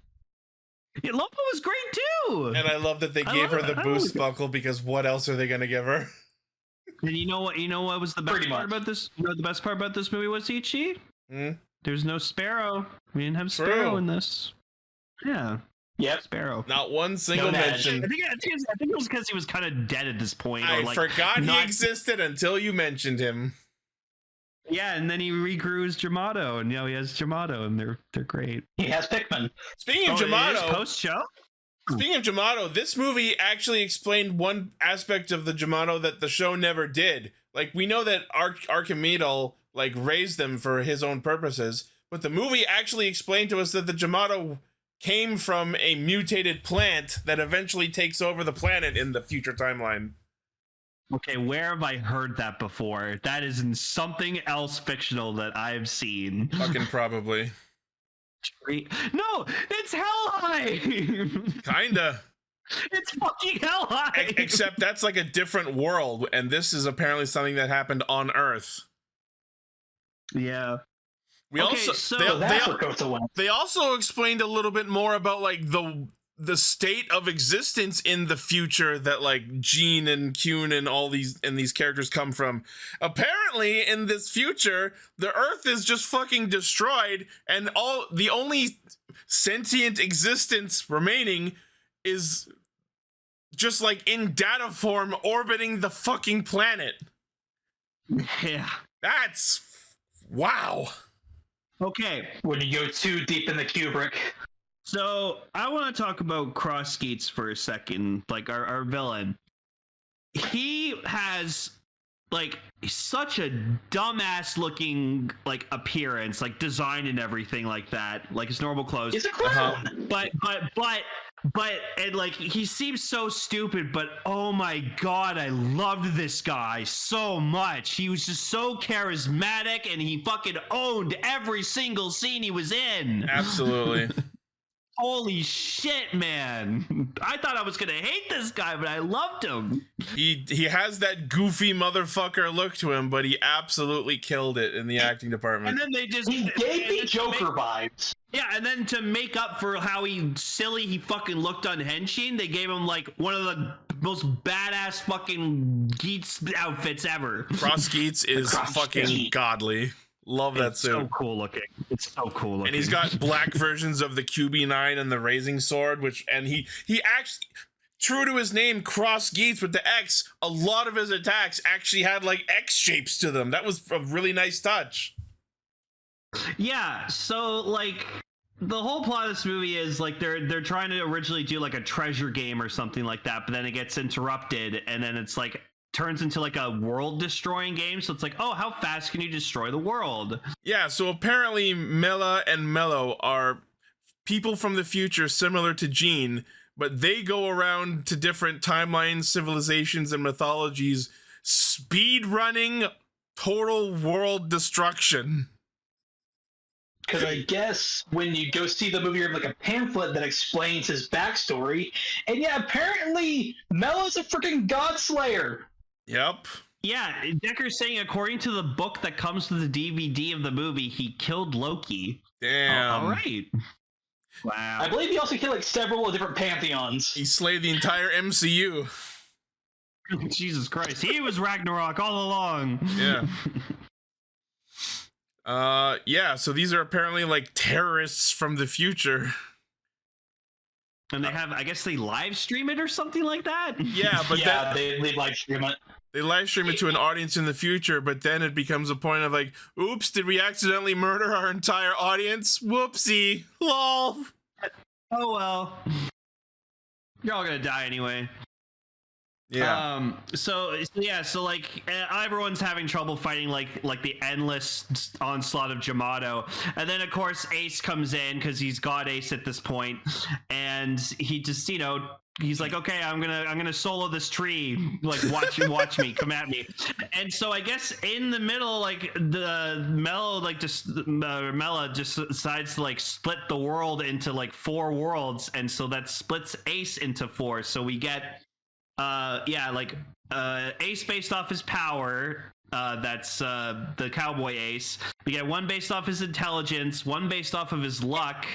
Yeah, Lopo was great too. And I love that they gave her the boost buckle, because what else are they going to give her? And you know what was the best part about this? You know what the best part about this movie was, Ichi? There's no Sparrow. We didn't have Sparrow in this. Yeah. Yep. Sparrow. Not one single mention. I think it was because he was kind of dead at this point. I forgot he existed until you mentioned him. Yeah, and then he regrew his Jamato, and he has Jamato, and they're great. He has Pikmin. Speaking of Jamato, post-show? Speaking of Jamato, this movie actually explained one aspect of the Jamato that the show never did. Like, we know that Archimedal raised them for his own purposes, but the movie actually explained to us that the Jamato came from a mutated plant that eventually takes over the planet in the future timeline. Okay, where have I heard that before? That is in something else fictional that I've seen. Fucking probably. No, it's Hellhide! Kinda. It's fucking Hellhide! Except that's like a different world, and this is apparently something that happened on Earth. Yeah. They also explained a little bit more about the state of existence in the future that Jean and Kyun and all these characters come from. Apparently, in this future, the Earth is just fucking destroyed, and the only sentient existence remaining is just in data form orbiting the fucking planet. Yeah. That's wow. Okay. When you go too deep in the Kubrick. So I want to talk about Cross Geats for a second, our villain. He has such a dumbass looking appearance, design and everything like that, his normal clothes. He's a clown. But and he seems so stupid, but oh my god, I loved this guy so much. He was just so charismatic, and he fucking owned every single scene he was in. Absolutely. Holy shit, man. I thought I was gonna hate this guy, but I loved him. He has that goofy motherfucker look to him, but he absolutely killed it in the acting department. And then he gave me Joker vibes. Yeah, and then to make up for how silly he fucking looked on Henshin, they gave him one of the most badass fucking Geats outfits ever. Cross Geats is fucking godly. Love that suit. So cool looking. It's so cool looking. And he's got black versions of the QB9 and the Raising Sword, and he actually, true to his name, Cross Geats with the X, a lot of his attacks actually had X shapes to them. That was a really nice touch. Yeah, so the whole plot of this movie is they're trying to originally do a treasure game or something like that, but then it gets interrupted, and then it's turns into a world destroying game. So it's oh, how fast can you destroy the world? Yeah, so apparently Mela and Mello are people from the future similar to Jean, but they go around to different timelines, civilizations, and mythologies, speed running total world destruction. Because I guess when you go see the movie, you have a pamphlet that explains his backstory, and yeah, apparently Mello's a freaking god slayer. Yep. Yeah, Decker's saying according to the book that comes with the DVD of the movie, he killed Loki. Damn. All right. Wow. I believe he also killed several different pantheons. He slayed the entire MCU. Jesus Christ. He was Ragnarok all along. Yeah. Yeah, so these are apparently terrorists from the future. And they have, I guess they live stream it or something like that? Yeah, but they live stream it. They live stream it to an audience in the future, but then it becomes a point of oops, did we accidentally murder our entire audience? Whoopsie. Lol. Oh well. You're all gonna die anyway. Yeah. So everyone's having trouble fighting the endless onslaught of Jamato, and then of course Ace comes in because he's God Ace at this point, and he just he's like, okay, I'm gonna solo this tree. Like, watch me, come at me. And so I guess in the middle, like the Mela just decides to like split the world into like 4 worlds, and so that splits Ace into 4. So we get Ace based off his power. That's the cowboy Ace. We get 1 based off his intelligence, 1 based off of his luck,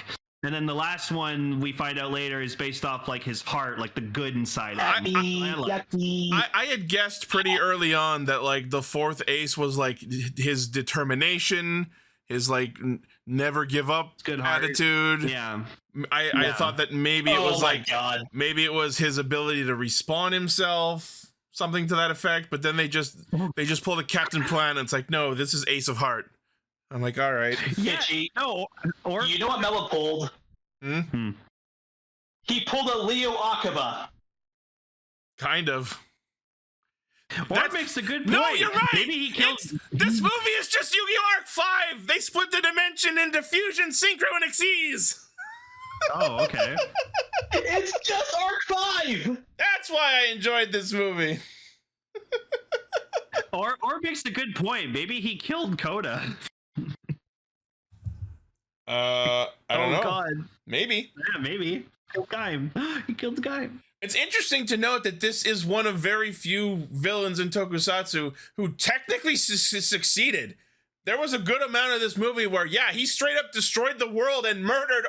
and then the last one we find out later is based off like his heart, like the good inside. I had guessed pretty early on that like the 4th Ace was like his determination, his like never give up good attitude. Yeah. I thought that maybe it was maybe it was his ability to respawn himself. Something to that effect, but then they just pull the Captain Plan, and it's like, no, this is Ace of Heart. I'm like, all right. Yeah, no. Or you know what Mela pulled? Hmm? He pulled a Leo Akaba. Kind of. That makes a good point. No, you're right. Maybe he killed. This movie is just Yu-Gi-Oh! Arc 5. They split the dimension into fusion, synchro, and Xyz. Oh, okay. It's just Arc 5. That's why I enjoyed this movie. Or makes a good point. Maybe he killed Coda. I don't know. God. Maybe. Yeah, maybe. He killed the guy. It's interesting to note that this is one of very few villains in tokusatsu who technically succeeded. There was a good amount of this movie where, yeah, he straight up destroyed the world and murdered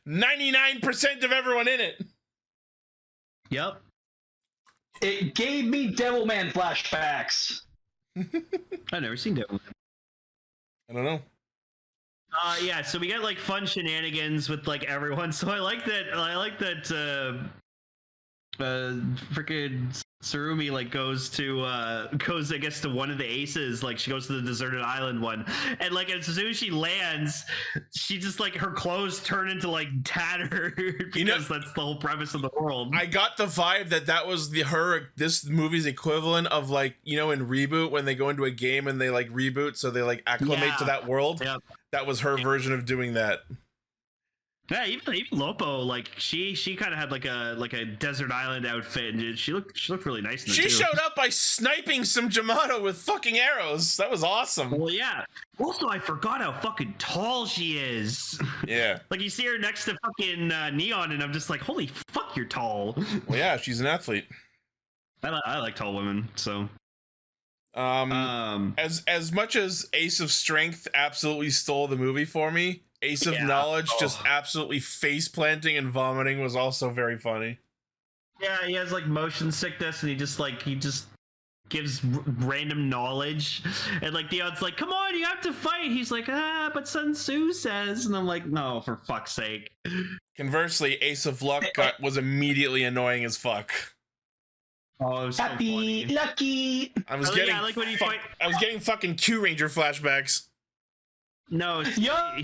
99% of everyone in it. Yep. It gave me Devilman flashbacks. I've never seen Devilman. I don't know. Yeah, so we get like fun shenanigans with like everyone. So I like that freaking Surumi like goes I guess to one of the aces, like she goes to the deserted island one, and like as soon as she lands, she just like her clothes turn into like tatter because that's the whole premise of the world. I got the vibe that was this movie's equivalent of like, you know, in Reboot when they go into a game and they like reboot so they like acclimate to that world. Yep. That was her version of doing that. Yeah, even Lopo, like she kind of had like a desert island outfit, and she looked really nice in it She too. showed up by sniping some Jamato with fucking arrows. That was awesome. Well, yeah. Also, I forgot how fucking tall she is. Yeah. Like you see her next to fucking Neon, and I'm just like, holy fuck, you're tall. Well, yeah, she's an athlete. I like tall women, so. As much as Ace of Strength absolutely stole the movie for me, Ace of Knowledge just absolutely face planting and vomiting was also very funny. Yeah, he has like motion sickness, and he just gives random knowledge, and like Theon's like, come on, you have to fight. He's like, but Sun Tzu says, and I'm like, no, for fuck's sake. Conversely, Ace of Luck was immediately annoying as fuck. Oh, it was so funny. Lucky. I was getting fucking Q Ranger flashbacks. No, lucky.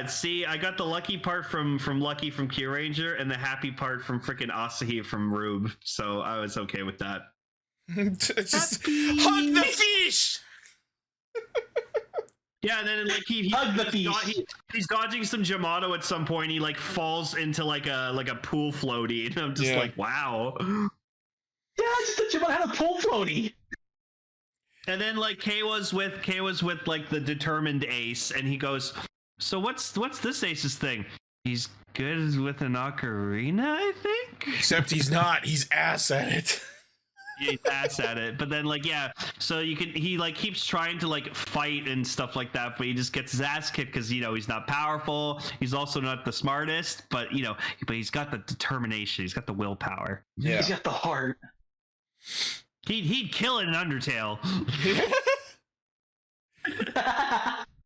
See, I got the lucky part from Lucky from Q Ranger, and the happy part from freaking Asahi from Rube. So I was okay with that. Just hug the fish. Yeah, and then like he's dodging some Jamato at some point. He like falls into like a pool floaty, and I'm just like, wow. Yeah, just the Jamato had a pool floaty. And then like Kay was with like the determined ace, and he goes, so what's this ace's thing? He's good with an ocarina, I think. Except he's not. He's ass at it. He's ass at it. But then like so he like keeps trying to like fight and stuff like that, but he just gets his ass kicked because he's not powerful. He's also not the smartest, but but he's got the determination. He's got the willpower. Yeah, he's got the heart. He'd kill an Undertale.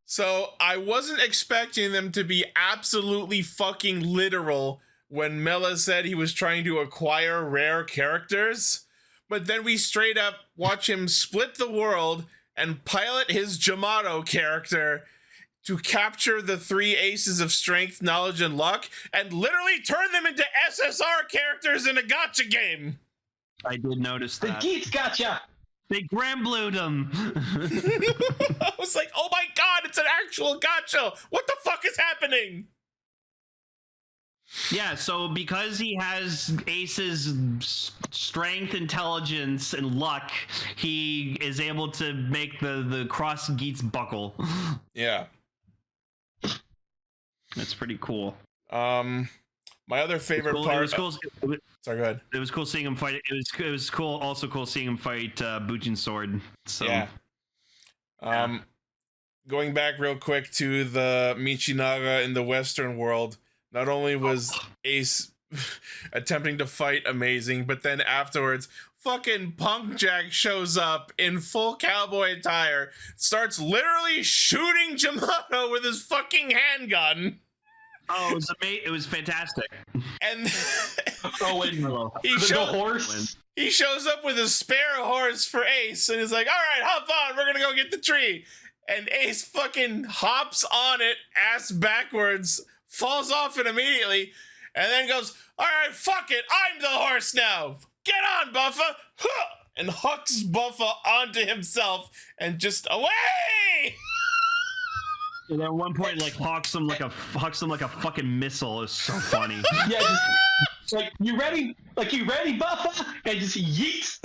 So I wasn't expecting them to be absolutely fucking literal when Mela said he was trying to acquire rare characters, but then we straight up watch him split the world and pilot his Jamato character to capture the 3 aces of strength, knowledge, and luck, and literally turn them into SSR characters in a gacha game. I did notice that. The Geats gotcha. They Granblued him. I was like, oh my god, it's an actual gacha. What the fuck is happening? Yeah, so because he has Ace's strength, intelligence, and luck, he is able to make the cross Geats buckle. Yeah. That's pretty cool. My other favorite part. It was cool. Sorry, go ahead. It was cool seeing him fight. It was cool. Also cool seeing him fight Bujin's sword. So. Yeah. Going back real quick to the Michinaga in the Western world. Not only was Ace attempting to fight amazing, but then afterwards, fucking Punk Jack shows up in full cowboy attire, starts literally shooting Jamato with his fucking handgun. Oh, it was fantastic. And horse. He shows up with a spare horse for Ace, and he's like, "All right, hop on, we're gonna go get the tree." And Ace fucking hops on it, ass backwards, falls off it immediately, and then goes, "All right, fuck it, I'm the horse now. Get on, Buffa!" And hooks Buffa onto himself, and just away. And at one point, like hucks him like a fucking missile. It's so funny. Yeah, just, like you ready, Buffa, and just yeet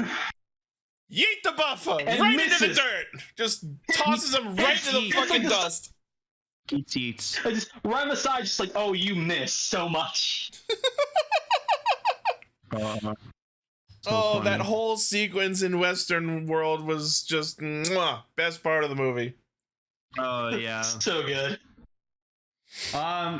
the Buffa and right misses. into the dirt. Just tosses him right into the fucking dust. Geats. I just run aside, just like, oh, you missed so much. So that whole sequence in Western world was just best part of the movie. Oh yeah, so good.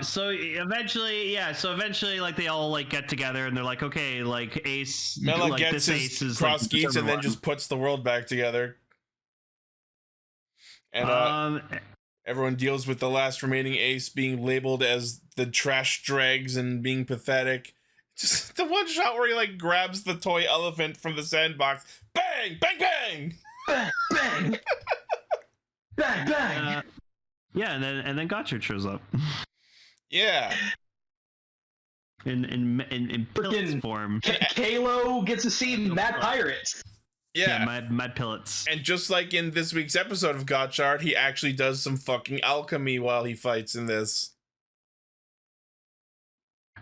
So eventually, like they all like get together and they're like, okay, like Ace, Mela like, gets his cross Geats and then just puts the world back together. And everyone deals with the last remaining Ace being labeled as the trash dregs and being pathetic. Just the one shot where he like grabs the toy elephant from the sandbox. Bang! Bang! Bang! Bang! Bang! Bang! Bang! Yeah, and then Gotchard shows up. Yeah. In pillets form. Kalo gets to see Mad Pirates. Yeah, mad pillets. And just like in this week's episode of Gotchard, he actually does some fucking alchemy while he fights in this.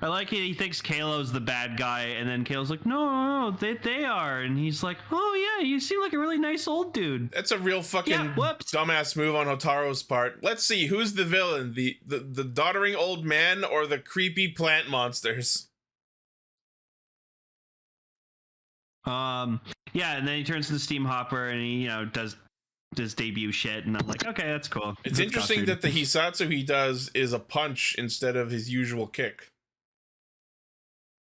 I like it. He thinks Kalo's the bad guy, and then Kalo's like, no, they are. And he's like, oh, yeah, you seem like a really nice old dude. That's a real fucking dumbass move on Hotaro's part. Let's see, who's the villain? The doddering old man or the creepy plant monsters? Yeah, and then he turns to the steam hopper, and he, does debut shit, and I'm like, okay, that's cool. It's interesting Gotchard. that the Hisatsu he does is a punch instead of his usual kick.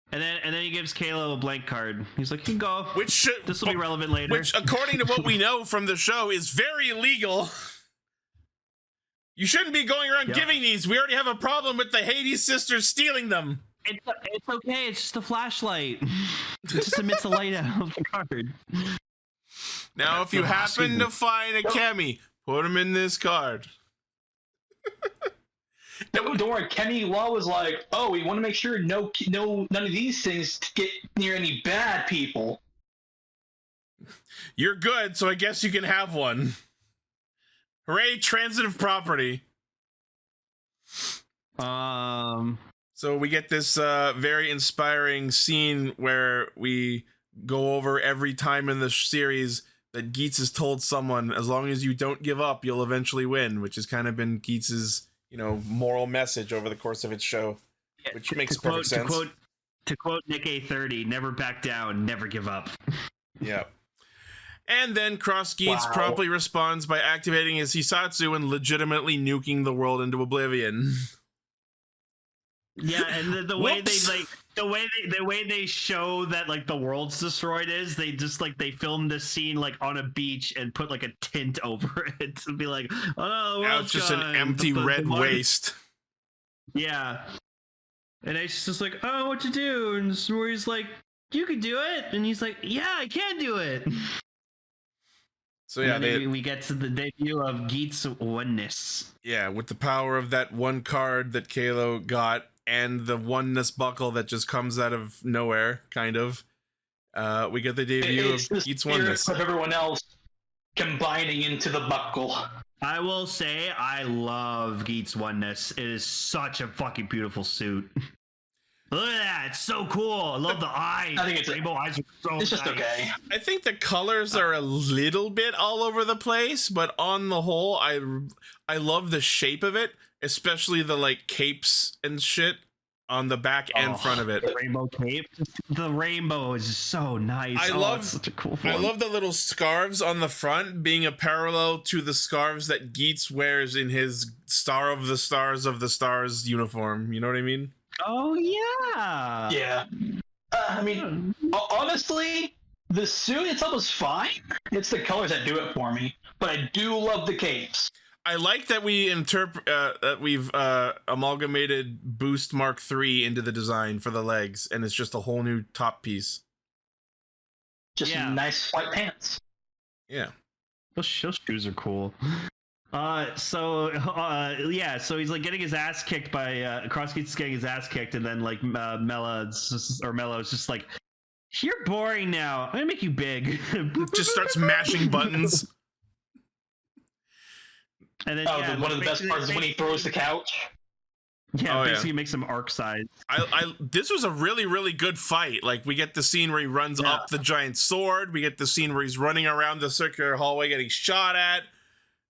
And then he gives Kalo a blank card. He's like, "You can go. This will be relevant later." Which, according to what we know from the show, is very illegal. You shouldn't be going around giving these. We already have a problem with the Hades sisters stealing them. It's okay. It's just a flashlight. It just emits the light out of the card. Now, if you happen to find a Kemi, put him in this card. Don't worry, Kenny Law was like, "Oh, we want to make sure no, none of these things get near any bad people." You're good, so I guess you can have one. Hooray, transitive property. So we get this very inspiring scene where we go over every time in the series that Geats has told someone, as long as you don't give up, you'll eventually win, which has kind of been Geats's moral message over the course of its show, which makes perfect sense. To quote Nick A30, never back down, never give up. Yeah. And then Cross Geats promptly responds by activating his Hisatsu and legitimately nuking the world into oblivion. Yeah, and the way the way they show that like the world's destroyed is they just like they filmed this scene like on a beach and put like a tint over it to be like, oh, the world's it's just gone. an empty red waste. Yeah, and Ace is just like, oh, what to do? And Snorri's like, you can do it, and he's like, yeah, I can do it. So yeah, we get to the debut of Geats Oneness. Yeah, with the power of that one card that Kalo got. And the oneness buckle that just comes out of nowhere, kind of. We get the debut of Geats Oneness. Of everyone else combining into the buckle. I will say, I love Geats Oneness. It is such a fucking beautiful suit. Look at that! It's so cool. I love the eyes. I think it's rainbow eyes are so. It's just nice. okay. I think the colors are a little bit all over the place, but on the whole, I love the shape of it, especially the like capes and shit on the back and front of it. The rainbow cape. The rainbow is so nice. I love it's such a cool form. I love the little scarves on the front being a parallel to the scarves that Geats wears in his Star of the Stars uniform. You know what I mean? Oh yeah. Yeah. I mean, honestly, the suit itself is fine. It's the colors that do it for me. But I do love the capes. I like that we've amalgamated Boost Mark III into the design for the legs, and it's just a whole new top piece. Just nice white pants. Yeah. Those shoes are cool. So he's like getting his ass kicked by Cross Geats is getting his ass kicked, and then like Mellow's just like, you're boring now. I'm gonna make you big. Just starts mashing buttons. And then one of the best parts is when he throws the couch. Yeah, basically makes him arc size. This was a really, really good fight. Like, we get the scene where he runs up the giant sword. We get the scene where he's running around the circular hallway getting shot at.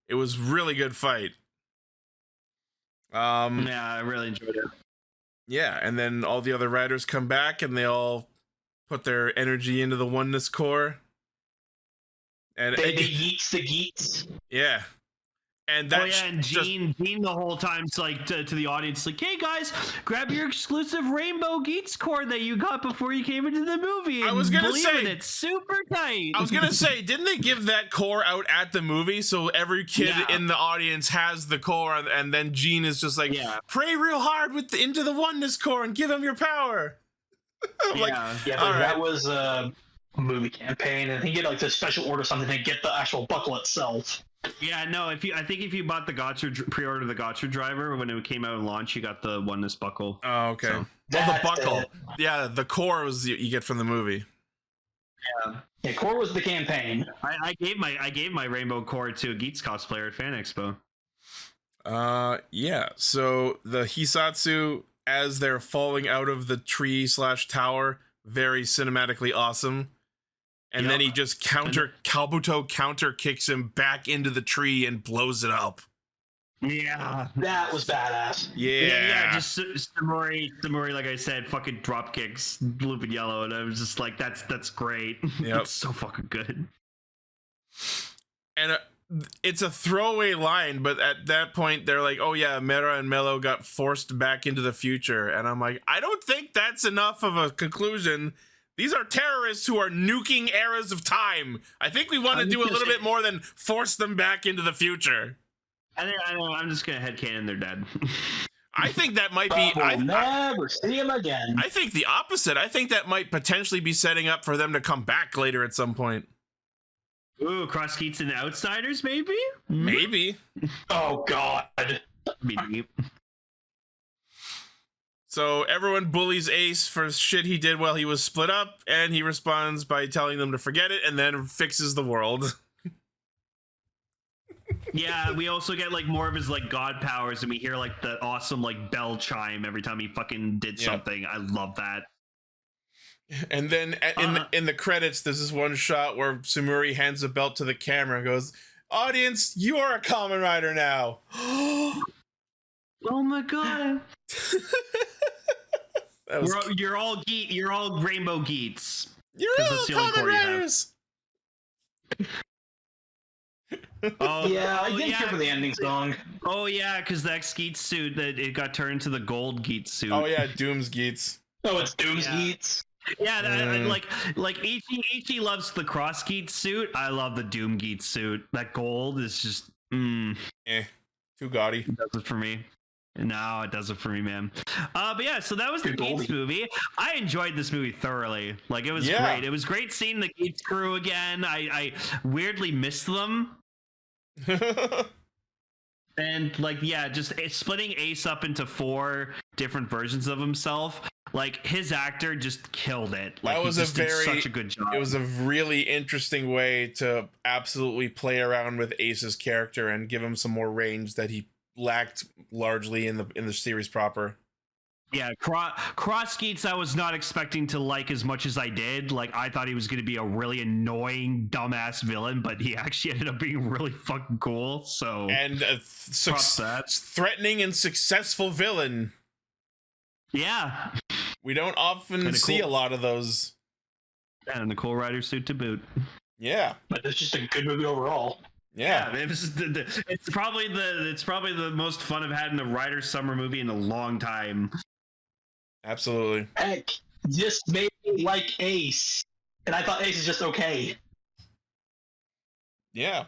It was really good fight. Yeah, I really enjoyed it. Yeah, and then all the other riders come back and they all put their energy into the oneness core. And they yeets the Geats. Yeah. And that's and Gene the whole time's like to the audience, like, hey guys, grab your exclusive Rainbow Geats cord that you got before you came into the movie. I was gonna say it's super tight. I was gonna say, didn't they give that core out at the movie so every kid in the audience has the core, and then Gene is just like, pray real hard into the oneness core and give him your power. That was a movie campaign, and he get like the special order or something to get the actual buckle itself. Yeah, no. If you bought the Gotchard pre-order the Gotchard driver when it came out in launch, you got the oneness buckle. Oh, okay. So, the buckle. Yeah, the core was you get from the movie. Yeah, core was the campaign. I gave my rainbow core to a Geats cosplayer at Fan Expo. Yeah. So the Hisatsu, as they're falling out of the tree/tower, very cinematically awesome. And then he just Kabuto counter kicks him back into the tree and blows it up. Yeah, that was badass. Yeah. Just Samori, like I said, fucking drop kicks blue and yellow, and I was just like, that's great. Yep. It's so fucking good. And it's a throwaway line, but at that point they're like, oh yeah, Mera and Mello got forced back into the future, and I'm like, I don't think that's enough of a conclusion. These are terrorists who are nuking eras of time. I think we want to do a little bit more than force them back into the future. I'm just gonna headcanon they're dead. I think that might be. We'll never see them again. I think the opposite. I think that might potentially be setting up for them to come back later at some point. Ooh, Cross Geats and Outsiders, maybe? Maybe. Oh God. So everyone bullies Ace for shit he did while he was split up, and he responds by telling them to forget it, and then fixes the world. Yeah, we also get like more of his like god powers, and we hear like the awesome like bell chime every time he fucking did something. I love that. And then in the credits, there's this one shot where Sumuri hands a belt to the camera and goes, "Audience, you are a Kamen Rider now." Oh my god. You're all Rainbow Geats. You're all Kamen Riders. I didn't care for the ending song. Oh yeah, because the Geats suit that it got turned into the gold Geats suit. Oh yeah, Doom's Geats. Oh, it's Doom's Geats. Yeah, like Ichi loves the Cross Geats suit. I love the Doom Geats suit. That gold is just too gaudy. It does it for me. No, it does it for me, man. But yeah, so that was the Geats movie. I enjoyed this movie thoroughly. Like, it was great. It was great seeing the Geats crew again. I weirdly missed them. And like, just splitting Ace up into 4 different versions of himself. Like, his actor just killed it. Like, that was did such a good job. It was a really interesting way to absolutely play around with Ace's character and give him some more range that he lacked largely in the series proper. Yeah, Cross Geats I was not expecting to like as much as I did. Like, I thought he was going to be a really annoying, dumbass villain, but he actually ended up being really fucking cool. So And a threatening and successful villain. Yeah. We don't often see a lot of those. And a cool rider suit to boot. Yeah. But it's just a good movie overall. Yeah, it's probably the most fun I've had in a Rider Summer movie in a long time. Absolutely. Heck, just made me like Ace, and I thought Ace is just okay. Yeah.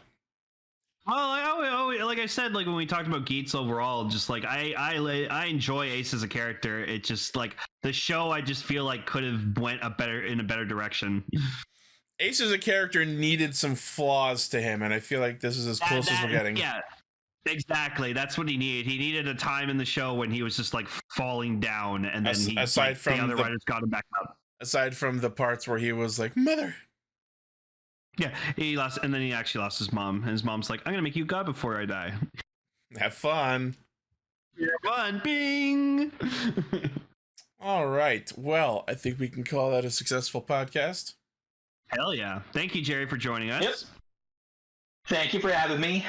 Well, like I said, like when we talked about Geats overall, just like I enjoy Ace as a character. It just like the show, I just feel like could have went in a better direction. Ace as a character needed some flaws to him, and I feel like this is as close as we're getting. Yeah, exactly. That's what he needed. He needed a time in the show when he was just like falling down, and then the other writers got him back up. Aside from the parts where he was like, "Mother." Yeah, he lost, and then he actually lost his mom. And his mom's like, "I'm gonna make you God before I die." Have fun. Have fun, bing. All right. Well, I think we can call that a successful podcast. Hell yeah. Thank you, Jerry, for joining us. Yep. Thank you for having me.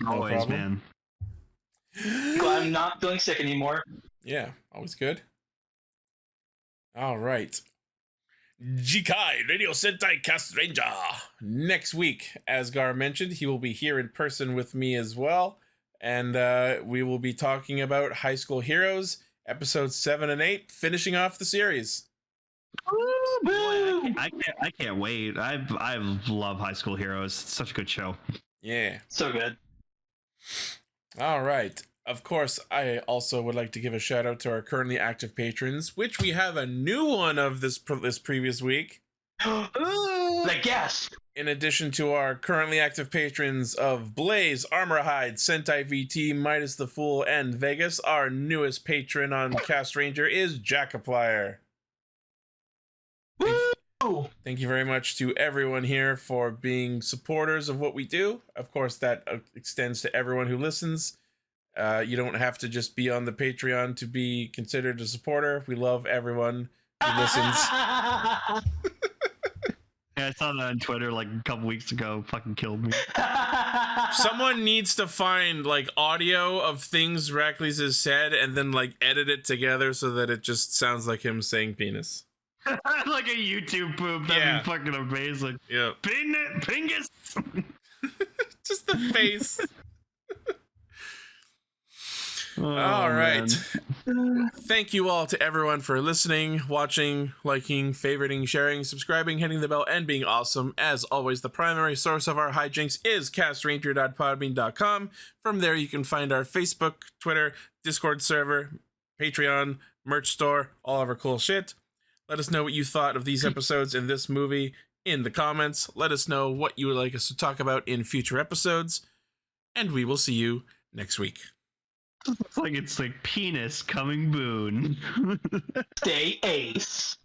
Always, man. Glad I'm not feeling sick anymore. Yeah, always good. All right. Jikai Radio Sentai Castranger. Next week, as Gar mentioned, he will be here in person with me as well. And we will be talking about High School Heroes, episodes 7 and 8, finishing off the series. Boy, I can't wait. I love High School Heroes. It's such a good show. Yeah. So good. All right. Of course, I also would like to give a shout out to our currently active patrons, which we have a new one of this previous week. The guest. In addition to our currently active patrons of Blaze, Armorhide, Sentai VT, Midas the Fool, and Vegas, our newest patron on Castranger is Jackaplier. Thank you very much to everyone here for being supporters of what we do. Of course, that extends to everyone who listens. You don't have to just be on the Patreon to be considered a supporter. We love everyone who listens. Yeah, I saw that on Twitter like a couple weeks ago. Fucking killed me. Someone needs to find like audio of things Rackley's has said and then like edit it together so that it just sounds like him saying penis. Like a YouTube poop. That'd be fucking amazing. Yeah. Pingus. Just the face. All right. Thank you all to everyone for listening, watching, liking, favoriting, sharing, subscribing, hitting the bell, and being awesome. As always, the primary source of our hijinks is castranger.podbean.com. From there, you can find our Facebook, Twitter, Discord server, Patreon, merch store, all of our cool shit. Let us know what you thought of these episodes and this movie in the comments. Let us know what you would like us to talk about in future episodes. And we will see you next week. It's like penis coming boon. Stay ace.